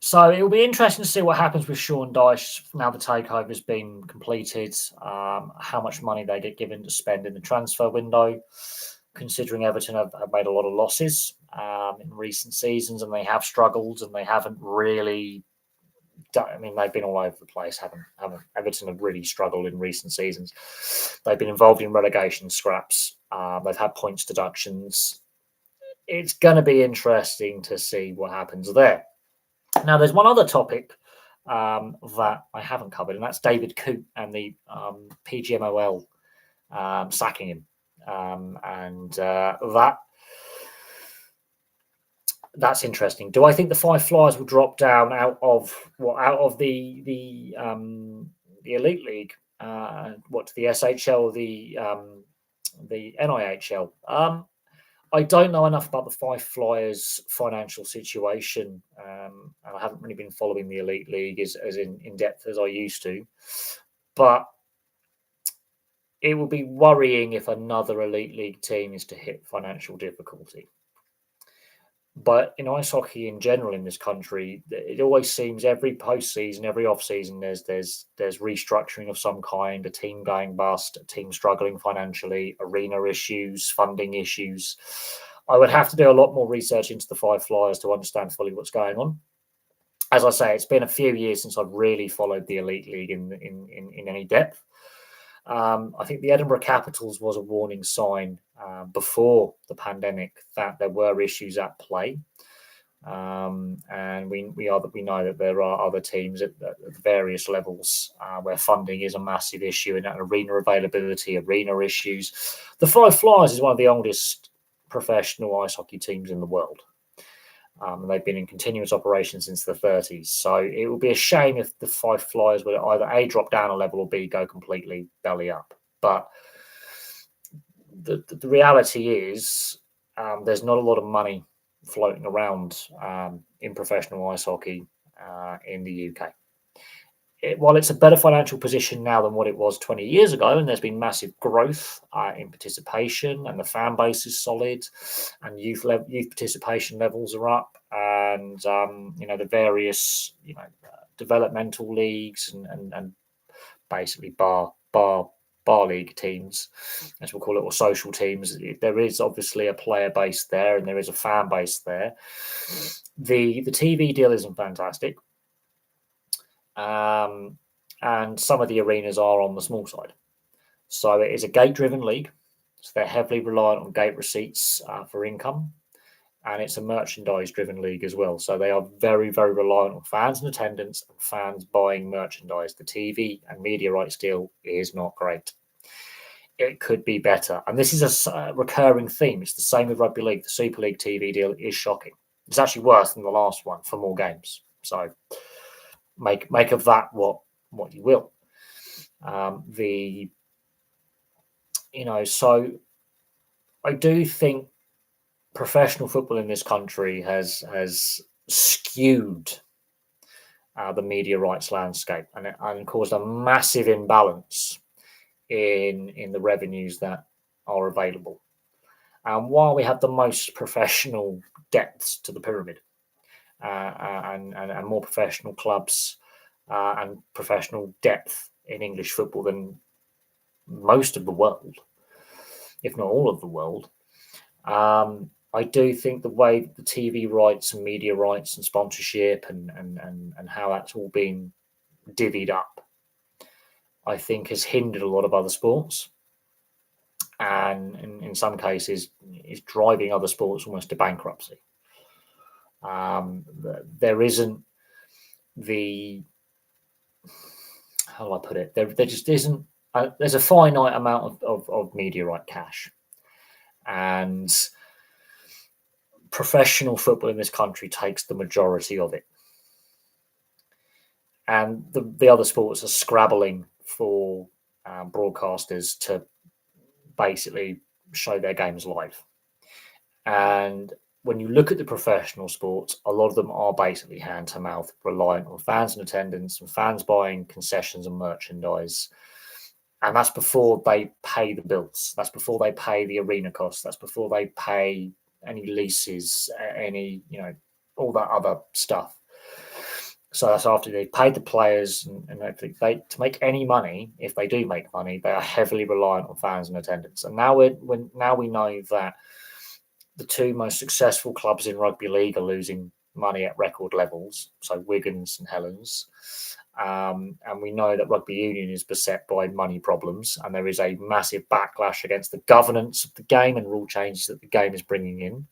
So it will be interesting to see what happens with Sean Dyche now the takeover has been completed, how much money they get given to spend in the transfer window, considering Everton have made a lot of losses in recent seasons, and they have struggled, and they haven't really they've been all over the place, haven't Everton have really struggled in recent seasons. They've been involved in relegation scraps. They've had points deductions. It's going to be interesting to see what happens there. Now, there's one other topic that I haven't covered, and that's David Coote and the PGMOL sacking him, that's interesting. Do I think the Five Flyers will drop down out of the Elite League? To the SHL, the NIHL? I don't know enough about the Five Flyers' financial situation, and I haven't really been following the Elite League as in depth as I used to. But it will be worrying if another Elite League team is to hit financial difficulty. But in ice hockey in general in this country, it always seems every postseason, every off-season, there's restructuring of some kind, a team going bust, a team struggling financially, arena issues, funding issues. I would have to do a lot more research into the Five Flyers to understand fully what's going on. As I say, it's been a few years since I've really followed the Elite League in any depth. I think the Edinburgh Capitals was a warning sign before the pandemic that there were issues at play, and we know that there are other teams at various levels where funding is a massive issue, and arena availability, arena issues. The Five Flyers is one of the oldest professional ice hockey teams in the world. And they've been in continuous operation since the 30s. So it would be a shame if the Five Flyers would either A, drop down a level, or B, go completely belly up. But the reality is there's not a lot of money floating around in professional ice hockey in the UK. While it's a better financial position now than what it was 20 years ago, and there's been massive growth in participation, and the fan base is solid, and youth participation levels are up, and the various developmental leagues and basically bar league teams, as we'll call it, or social teams. There is obviously a player base there, and there is a fan base there. The TV deal isn't fantastic. And some of the arenas are on the small side. So it is a gate-driven league. So they're heavily reliant on gate receipts for income. and it's a merchandise-driven league as well. So they are very, very reliant on fans and attendance and fans buying merchandise. The TV and media rights deal is not great. It could be better, and this is a recurring theme. It's the same with rugby league. The Super League TV deal is shocking. It's actually worse than the last one for more games. So make of that what you will. So I do think professional football in this country has skewed the media rights landscape and caused a massive imbalance in the revenues that are available. And while we have the most professional depths to the pyramid and more professional clubs and professional depth in English football than most of the world, if not all of the world, I do think the way the TV rights and media rights and sponsorship and how that's all been divvied up, I think has hindered a lot of other sports, and in some cases is driving other sports almost to bankruptcy. There isn't the, how do I put it? There just isn't. There's a finite amount of media right cash, and professional football in this country takes the majority of it. And the other sports are scrabbling for broadcasters to basically show their games live. And when you look at the professional sports, a lot of them are basically hand to mouth, reliant on fans and attendance and fans buying concessions and merchandise. And that's before they pay the bills. That's before they pay the arena costs. That's before they pay any leases, any, all that other stuff. So that's after they've paid the players, and they to make any money, if they do make money, they are heavily reliant on fans and attendance. And now we know that the two most successful clubs in rugby league are losing money at record levels. So Wigan's and Helens. And we know that rugby union is beset by money problems, and there is a massive backlash against the governance of the game and rule changes that the game is bringing in,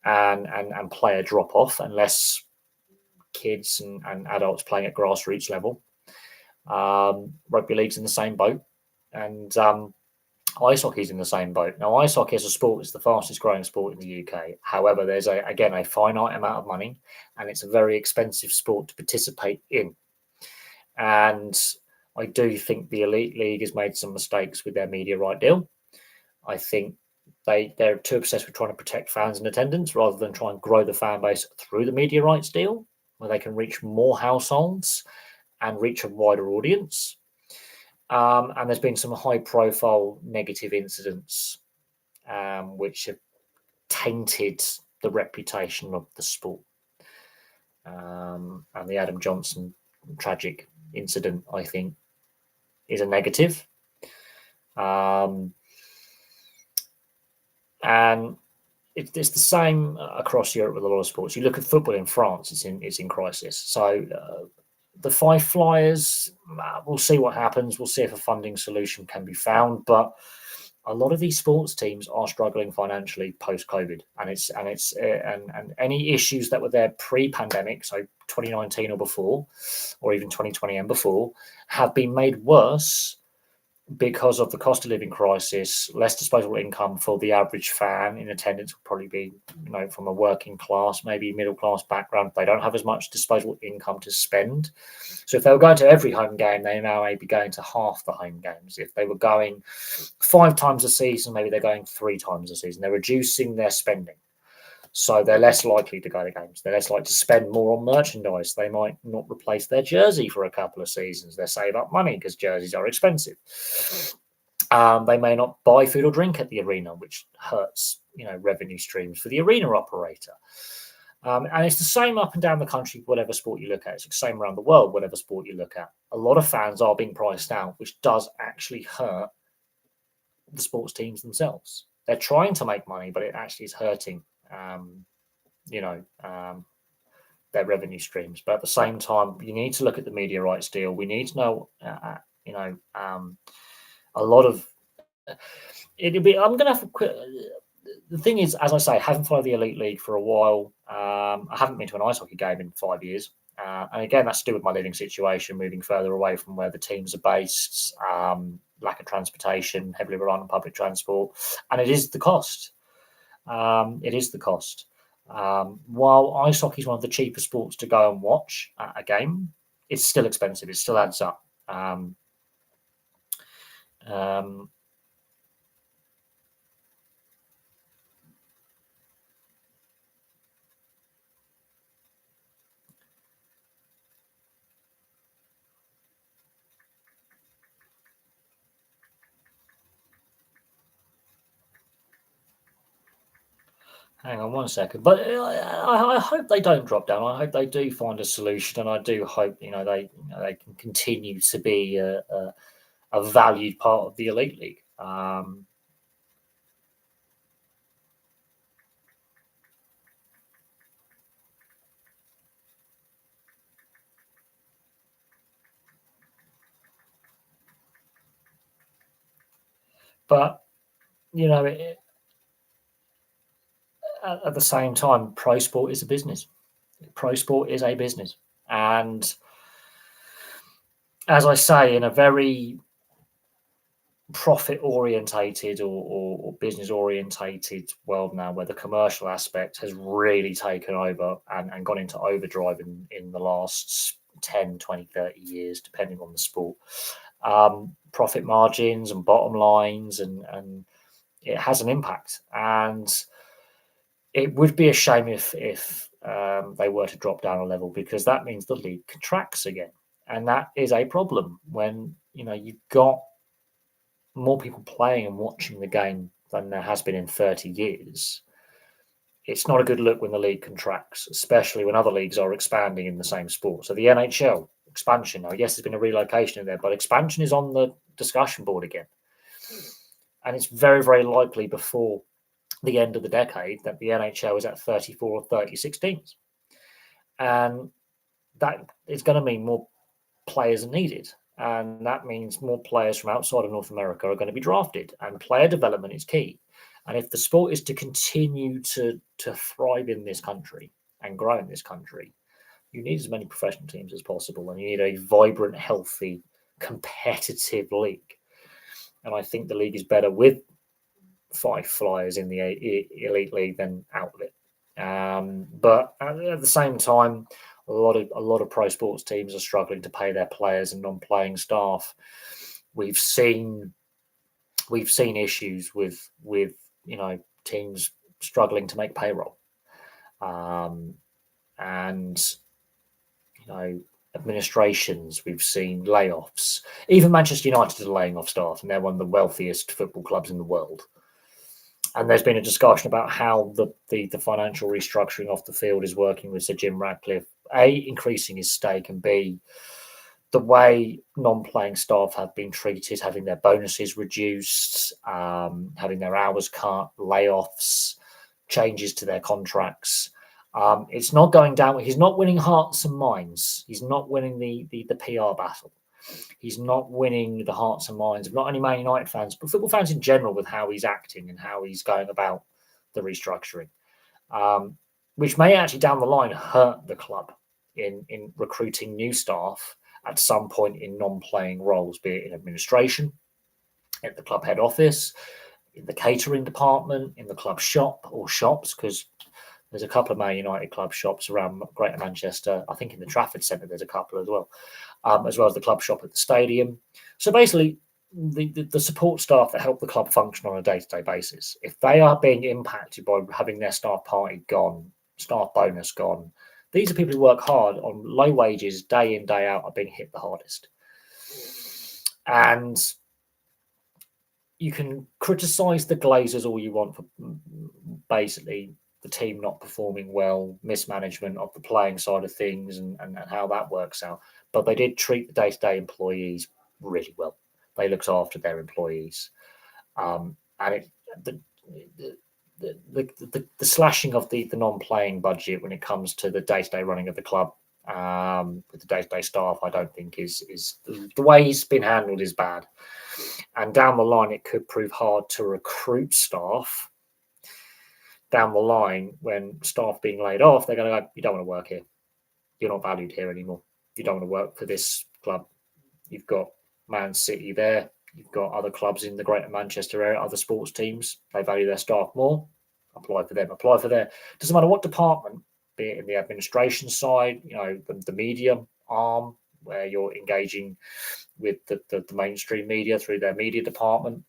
and player drop off unless kids and adults playing at grassroots level. Rugby league's in the same boat, and ice hockey's in the same boat. Now, ice hockey as a sport is the fastest growing sport in the UK. However, there's a finite amount of money, and it's a very expensive sport to participate in. And I do think the Elite League has made some mistakes with their media right deal. I think they're too obsessed with trying to protect fans and attendance rather than try and grow the fan base through the media rights deal, where they can reach more households and reach a wider audience. And there's been some high-profile negative incidents which have tainted the reputation of the sport. And the Adam Johnson tragic incident, I think, is a negative. And it's the same across Europe with a lot of sports. You look at football in France; it's in crisis. So the Five Flyers, we'll see what happens. We'll see if a funding solution can be found. But a lot of these sports teams are struggling financially post-COVID, and any issues that were there pre-pandemic, so 2019 or before, or even 2020 and before, have been made worse because of the cost of living crisis. Less disposable income for the average fan in attendance will probably be, from a working class, maybe middle class background. They don't have as much disposable income to spend. So if they were going to every home game, they now may be going to half the home games. If they were going 5 times a season, maybe they're going 3 times a season. They're reducing their spending. So they're less likely to go to games. They're less likely to spend more on merchandise. They might not replace their jersey for a couple of seasons. They save up money because jerseys are expensive. They may not buy food or drink at the arena, which hurts, revenue streams for the arena operator. And it's the same up and down the country, whatever sport you look at. It's the same around the world, whatever sport you look at. A lot of fans are being priced out, which does actually hurt the sports teams themselves. They're trying to make money, but it actually is hurting their revenue streams. But at the same time, you need to look at the media rights deal. We need to know, a lot of it'll be. I'm going to have the thing is, as I say, I haven't followed the Elite League for a while. I haven't been to an ice hockey game in 5 years. And again, that's to do with my living situation, moving further away from where the teams are based, lack of transportation, heavily reliant on public transport, and it is the cost. It is the cost. While ice hockey is one of the cheaper sports to go and watch at a game, it's still expensive. It still adds up. Um, Hang on one second, but I hope they don't drop down. I hope they do find a solution, and I do hope they can continue to be a valued part of the Elite League. But at the same time, pro sport is a business. Pro sport is a business, and as I say, in a very profit orientated or business orientated world now, where the commercial aspect has really taken over and gone into overdrive in the last 10, 20, 30 years, depending on the sport. Profit margins and bottom lines, and it has an impact. And it would be a shame if they were to drop down a level, because that means the league contracts again. And that is a problem when you've got more people playing and watching the game than there has been in 30 years. It's not a good look when the league contracts, especially when other leagues are expanding in the same sport. So the NHL expansion, I guess there's been a relocation in there, but expansion is on the discussion board again. And it's very, very likely before the end of the decade that the NHL is at 34 or 36 teams. And that is going to mean more players are needed. And that means more players from outside of North America are going to be drafted, and player development is key. And if the sport is to continue to thrive in this country and grow in this country, you need as many professional teams as possible, and you need a vibrant, healthy, competitive league. And I think the league is better with 5 flyers in the Elite League than out of it. But at the same time, a lot of pro sports teams are struggling to pay their players and non-playing staff. We've seen issues with teams struggling to make payroll, and administrations. We've seen layoffs. Even Manchester United are laying off staff, and they're one of the wealthiest football clubs in the world. And there's been a discussion about how the financial restructuring off the field is working with Sir Jim Ratcliffe. A, increasing his stake, and B, the way non-playing staff have been treated, having their bonuses reduced, having their hours cut, layoffs, changes to their contracts. It's not going down. He's not winning hearts and minds. He's not winning the PR battle. He's not winning the hearts and minds of not only Man United fans, but football fans in general, with how he's acting and how he's going about the restructuring, which may actually down the line hurt the club in recruiting new staff at some point in non-playing roles, be it in administration, at the club head office, in the catering department, in the club shop or shops, because there's a couple of Man United club shops around Greater Manchester. I think in the Trafford Centre there's a couple as well as the club shop at the stadium. So basically, the support staff that help the club function on a day-to-day basis, if they are being impacted by having their staff party gone, staff bonus gone, these are people who work hard on low wages, day in, day out, are being hit the hardest. And you can criticise the Glazers all you want for basically the team not performing well, mismanagement of the playing side of things, and how that works out. But they did treat the day-to-day employees really well. They looked after their employees. And the slashing of the non-playing budget when it comes to the day-to-day running of the club with the day-to-day staff, I don't think is the way it's been handled is bad. And down the line, it could prove hard to recruit staff down the line, when staff being laid off, they're going to go, you don't want to work here. You're not valued here anymore. You don't want to work for this club. You've got Man City there. You've got other clubs in the Greater Manchester area, other sports teams. They value their staff more. Apply for them. Apply for their. Doesn't matter what department, be it in the administration side, the media arm, where you're engaging with the mainstream media through their media department,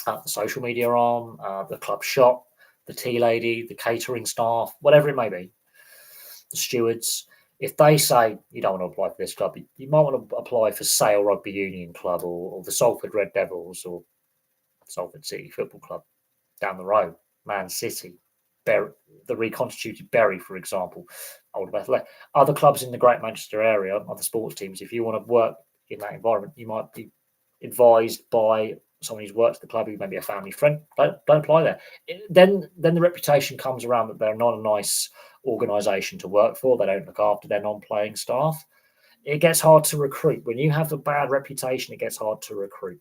the social media arm, the club shop, the tea lady, the catering staff, whatever it may be, the stewards. If they say you don't want to apply for this club, you might want to apply for Sale Rugby Union Club or the Salford Red Devils or Salford City Football Club down the road, Man City, the reconstituted Bury, for example, Old Bethlehem. Other clubs in the Great Manchester area, other sports teams, if you want to work in that environment, you might be advised by someone who's worked at the club who may be a family friend. Don't apply there. Then the reputation comes around that they're not a nice organisation to work for. They don't look after their non-playing staff. It gets hard to recruit. When you have a bad reputation, it gets hard to recruit,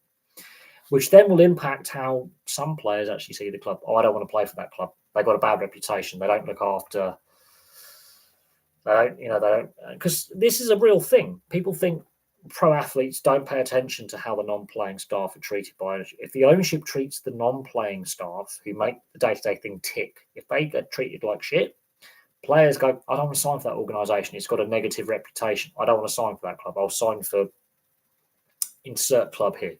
which then will impact how some players actually see the club. Oh, I don't want to play for that club. They've got a bad reputation. They don't look after. They don't, because this is a real thing. People think pro athletes don't pay attention to how the non-playing staff are treated by ownership. If the ownership treats the non-playing staff who make the day-to-day thing tick, if they get treated like shit, players go, I don't want to sign for that organisation. It's got a negative reputation. I don't want to sign for that club. I'll sign for insert club here.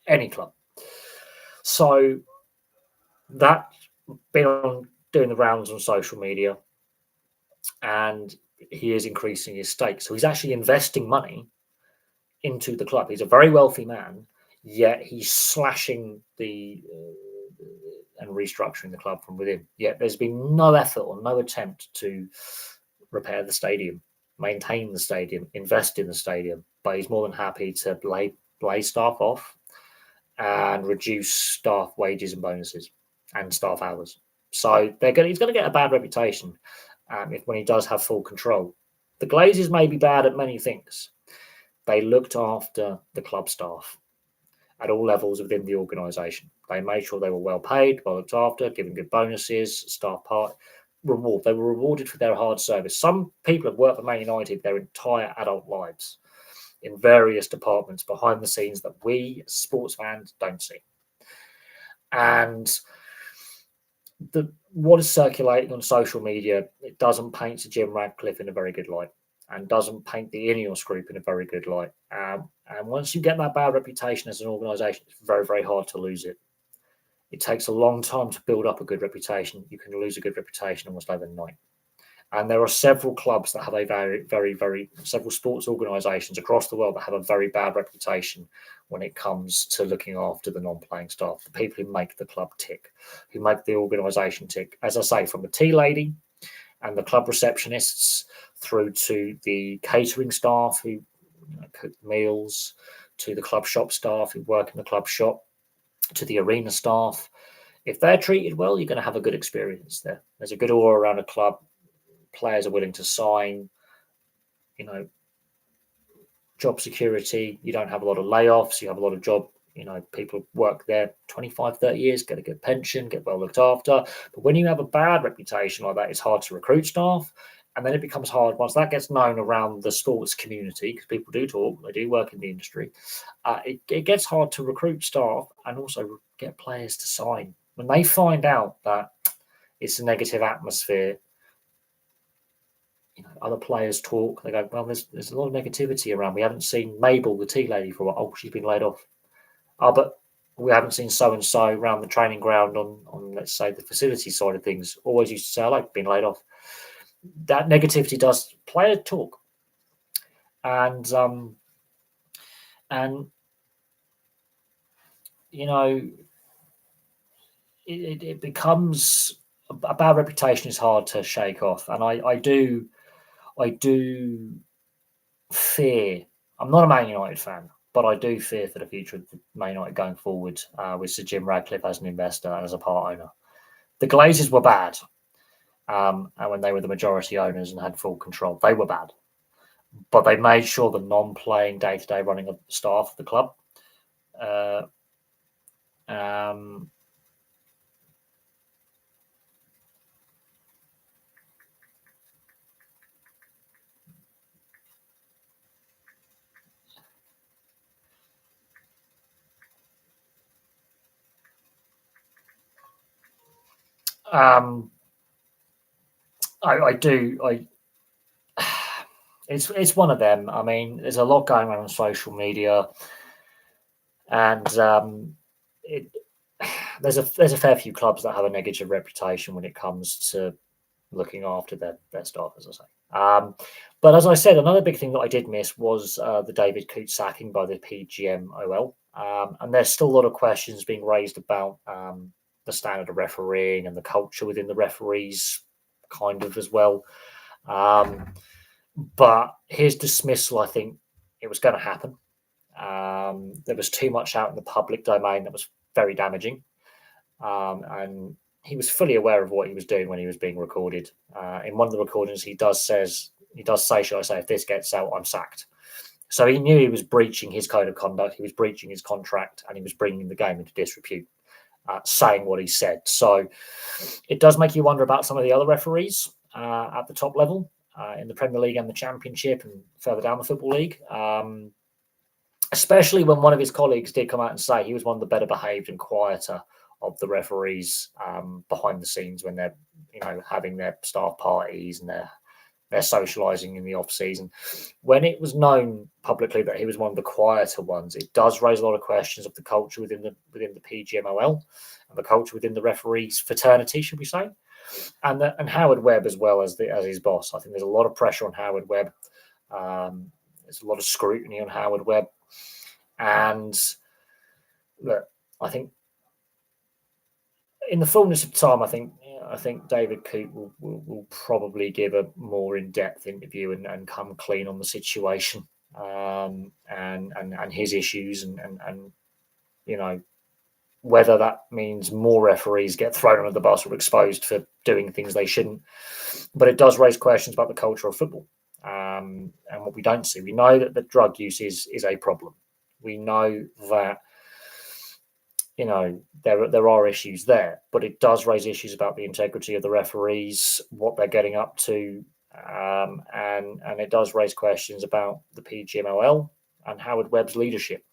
Any club. So that's been doing the rounds on social media, and he is increasing his stake. So he's actually investing money into the club. He's a very wealthy man, yet he's slashing and restructuring the club from within. Yet there's been no effort or no attempt to repair the stadium, maintain the stadium, invest in the stadium. But he's more than happy to lay staff off and reduce staff wages and bonuses and staff hours. So he's going to get a bad reputation when he does have full control. The Glazers may be bad at many things. They looked after the club staff at all levels within the organisation. They made sure they were well paid, well looked after, given good bonuses, staff reward. They were rewarded for their hard service. Some people have worked for Man United their entire adult lives in various departments behind the scenes that we sports fans don't see. And what is circulating on social media, it doesn't paint Sir Jim Ratcliffe in a very good light, and doesn't paint the Ineos group in a very good light. And once you get that bad reputation as an organisation, it's very, very hard to lose it. It takes a long time to build up a good reputation. You can lose a good reputation almost overnight. And there are several clubs that have a very, very, very, several sports organisations across the world that have a very bad reputation when it comes to looking after the non-playing staff, the people who make the club tick, who make the organisation tick. As I say, from the tea lady and the club receptionists through to the catering staff who cook meals, to the club shop staff who work in the club shop, to the arena staff. If they're treated well, you're going to have a good experience there. There's a good aura around a club. Players are willing to sign, job security. You don't have a lot of layoffs. You have a lot of job, people work there 25, 30 years, get a good pension, get well looked after. But when you have a bad reputation like that, it's hard to recruit staff. And then it becomes hard once that gets known around the sports community, because people do talk, they do work in the industry. It gets hard to recruit staff and also get players to sign. When they find out that it's a negative atmosphere, other players talk. They go, well, there's a lot of negativity around. We haven't seen Mabel, the tea lady, for a while. Oh, she's been laid off. Oh, but we haven't seen so-and-so around the training ground on let's say, the facility side of things. Always used to say, I've been laid off. That negativity does players talk. And it becomes a bad reputation is hard to shake off. And I do fear. I'm not a Man United fan, but I do fear for the future of Man United going forward with Sir Jim Ratcliffe as an investor and as a part owner. The Glazers were bad, and when they were the majority owners and had full control, they were bad. But they made sure the non-playing day-to-day running of the staff of the club I do. It's one of them. I mean, there's a lot going on social media, and it, there's a fair few clubs that have a negative reputation when it comes to looking after their staff, as I say. But as I said, another big thing that I did miss was the David Coote sacking by the PGMOL. And there's still a lot of questions being raised about the standard of refereeing and the culture within the referees, kind of as well. But his dismissal, I think it was going to happen. There was too much out in the public domain that was very damaging. And he was fully aware of what he was doing when he was being recorded. In one of the recordings, he does say, shall I say, if this gets out, I'm sacked. So he knew he was breaching his code of conduct, he was breaching his contract, and he was bringing the game into disrepute, saying what he said. So it does make you wonder about some of the other referees at the top level in the Premier League and the Championship and further down the Football League. Especially when one of his colleagues did come out and say he was one of the better behaved and quieter of the referees behind the scenes when they're, having their staff parties and they're socialising in the off season. When it was known publicly that he was one of the quieter ones, it does raise a lot of questions of the culture within the PGMOL and the culture within the referees fraternity, should we say, and Howard Webb as well as his boss. I think there's a lot of pressure on Howard Webb. There's a lot of scrutiny on Howard Webb, and look, I think in the fullness of time, I think David Coote will probably give a more in-depth interview and come clean on the situation and his issues and whether that means more referees get thrown under the bus or exposed for doing things they shouldn't. But it does raise questions about the culture of football and what we don't see. We know that the drug use is a problem. We know that there are issues there, but it does raise issues about the integrity of the referees, what they're getting up to, and it does raise questions about the PGMOL and Howard Webb's leadership.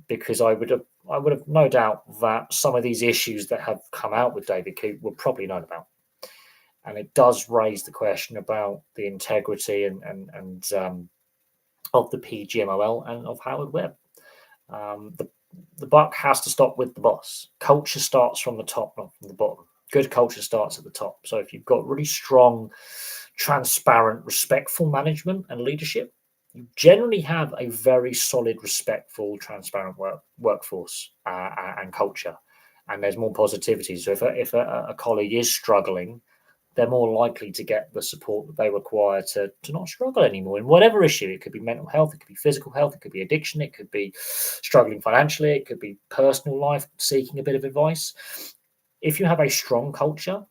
Because I would have no doubt that some of these issues that have come out with David Coote were probably known about, and it does raise the question about the integrity and of the PGMOL and of Howard Webb. The buck has to stop with the boss. Culture starts from the top, not from the bottom. Good culture starts at the top. So if you've got really strong, transparent, respectful management and leadership, you generally have a very solid, respectful, transparent workforce and culture. And there's more positivity. So if a colleague is struggling, they're more likely to get the support that they require to not struggle anymore in whatever issue. It could be mental health, it could be physical health, it could be addiction, it could be struggling financially, it could be personal life, seeking a bit of advice. If you have a strong culture,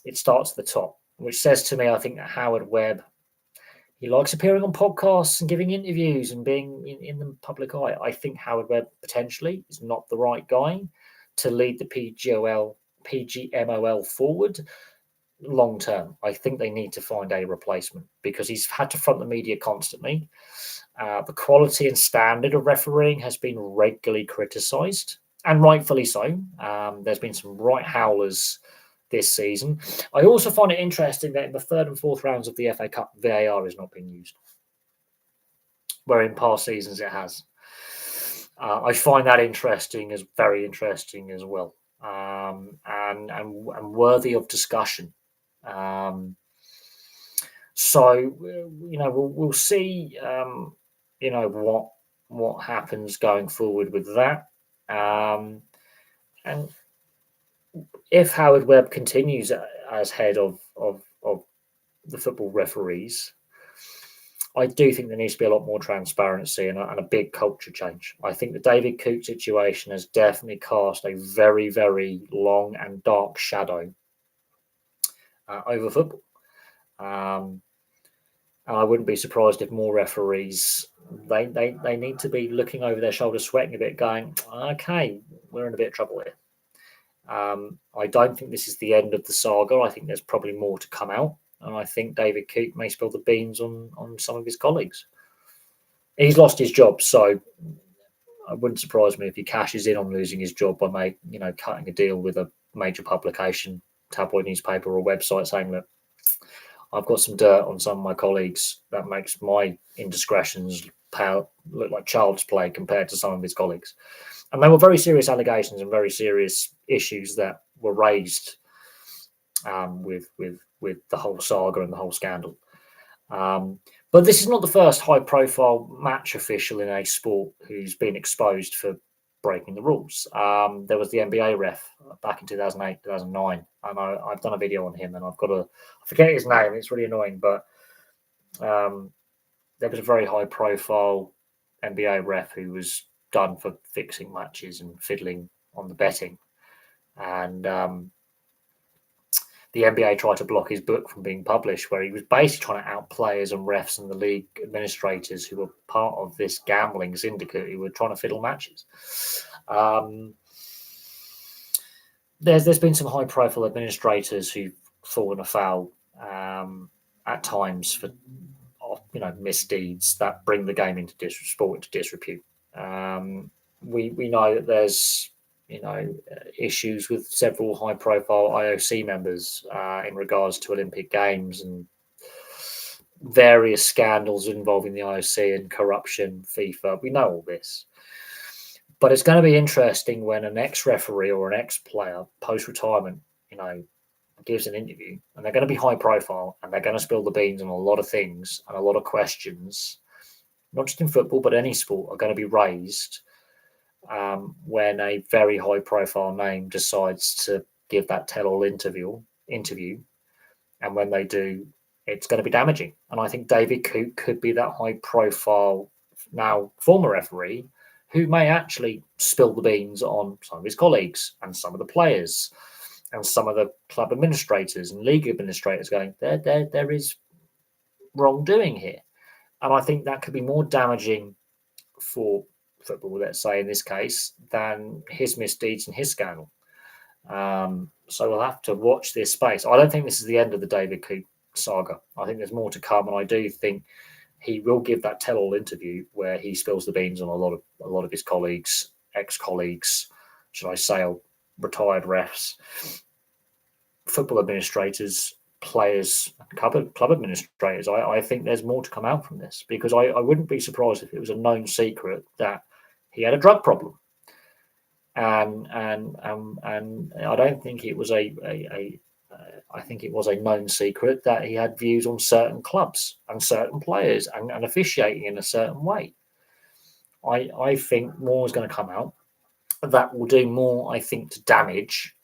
it starts at the top, which says to me, I think that Howard Webb, he likes appearing on podcasts and giving interviews and being in the public eye. I think Howard Webb potentially is not the right guy to lead the PGMOL forward. Long term, I think they need to find a replacement because he's had to front the media constantly. The quality and standard of refereeing has been regularly criticised, and rightfully so. There's been some right howlers this season. I also find it interesting that in the third and fourth rounds of the FA Cup, VAR is not being used, where in past seasons it has. I find that very interesting as well, and worthy of discussion. So we'll see what happens going forward with that, and if Howard Webb continues as head of the football referees, I do think there needs to be a lot more transparency and a big culture change. I think the David Coote situation has definitely cast a very, very long and dark shadow over football. And I wouldn't be surprised if more referees, they need to be looking over their shoulders, sweating a bit, going, okay, we're in a bit of trouble here. I don't think this is the end of the saga. I think there's probably more to come out. And I think David Coote may spill the beans on some of his colleagues. He's lost his job, so it wouldn't surprise me if he cashes in on losing his job by cutting a deal with a major publication, tabloid newspaper or website saying that I've got some dirt on some of my colleagues that makes my indiscretions look like child's play compared to some of his colleagues. And they were very serious allegations and very serious issues that were raised with the whole saga and the whole scandal. But this is not the first high-profile match official in a sport who's been exposed for breaking the rules. There was the NBA ref back in 2008, 2009, and I've done a video on him, and I forget his name. It's really annoying, but there was a very high-profile NBA ref who was done for fixing matches and fiddling on the betting, and the NBA tried to block his book from being published, where he was basically trying to out players and refs and the league administrators who were part of this gambling syndicate who were trying to fiddle matches. There's been some high-profile administrators who've fallen afoul at times for misdeeds that bring the game into sport into disrepute. We know that there's issues with several high-profile IOC members in regards to Olympic Games and various scandals involving the IOC and corruption, FIFA. We know all this. But it's going to be interesting when an ex-referee or an ex-player post-retirement, gives an interview, and they're going to be high-profile, and they're going to spill the beans on a lot of things and a lot of questions, not just in football, but any sport, are going to be raised when a very high-profile name decides to give that tell-all interview, and when they do, it's going to be damaging. And I think David Coote could be that high-profile, now former referee, who may actually spill the beans on some of his colleagues and some of the players and some of the club administrators and league administrators going, there is wrongdoing here. And I think that could be more damaging for football, let's say in this case, than his misdeeds and his scandal. So we'll have to watch this space. I don't think this is the end of the David Coote saga. I think there's more to come, and I do think he will give that tell-all interview where he spills the beans on a lot of his colleagues, ex-colleagues, should I say, retired refs, football administrators, players, club administrators. I think there's more to come out from this, because I wouldn't be surprised if it was a known secret that he had a drug problem, and I don't think it was I think it was a known secret that he had views on certain clubs and certain players and officiating in a certain way. I think more is going to come out that will do more, I think, to damage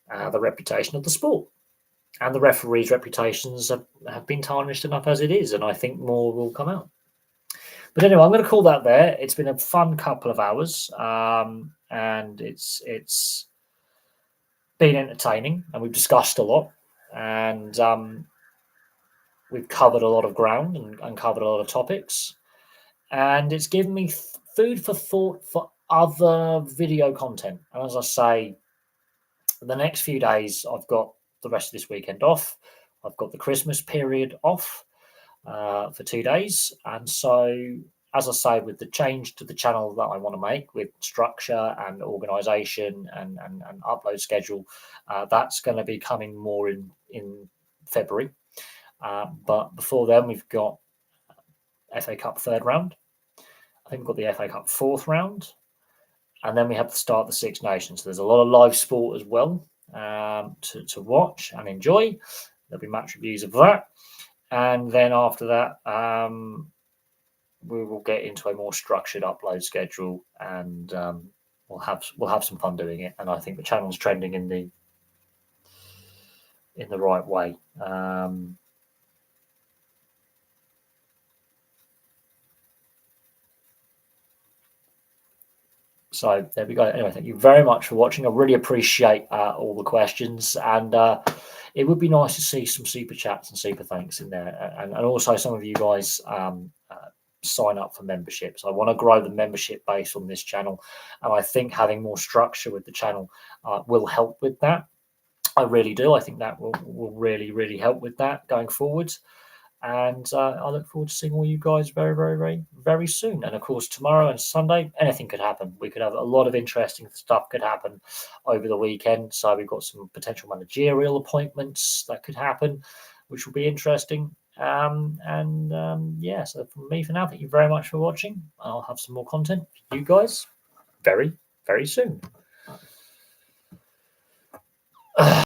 the reputation of the sport. And the referees' reputations have been tarnished enough as it is, and I think more will come out. But anyway, I'm going to call that there. It's been a fun couple of hours, and it's been entertaining, and we've discussed a lot, and we've covered a lot of ground and covered a lot of topics, and it's given me food for thought for other video content. And as I say, the next few days, I've got the rest of this weekend off. I've got the Christmas period off for 2 days. And so, as I say, with the change to the channel that I want to make with structure and organization and upload schedule, that's going to be coming more in February. But before then, we've got FA Cup third round. I think we've got the FA Cup fourth round. And then we have to start the Six Nations. So there's a lot of live sport as well to watch and enjoy. There'll be match reviews of that. And then after that, we will get into a more structured upload schedule, and we'll have some fun doing it. And I think the channel's trending in the right way. So there we go. Anyway, thank you very much for watching. I really appreciate all the questions, and it would be nice to see some super chats and super thanks in there, and also some of you guys sign up for memberships. I want to grow the membership base on this channel, and I think having more structure with the channel will help with that. I really do. I think that will really, really help with that going forward. And I look forward to seeing all you guys very, very, very, very soon. And of course, tomorrow and Sunday, anything could happen. We could have a lot of interesting stuff could happen over the weekend. So we've got some potential managerial appointments that could happen, which will be interesting. Yeah, so from me for now, thank you very much for watching. I'll have some more content for you guys very, very soon.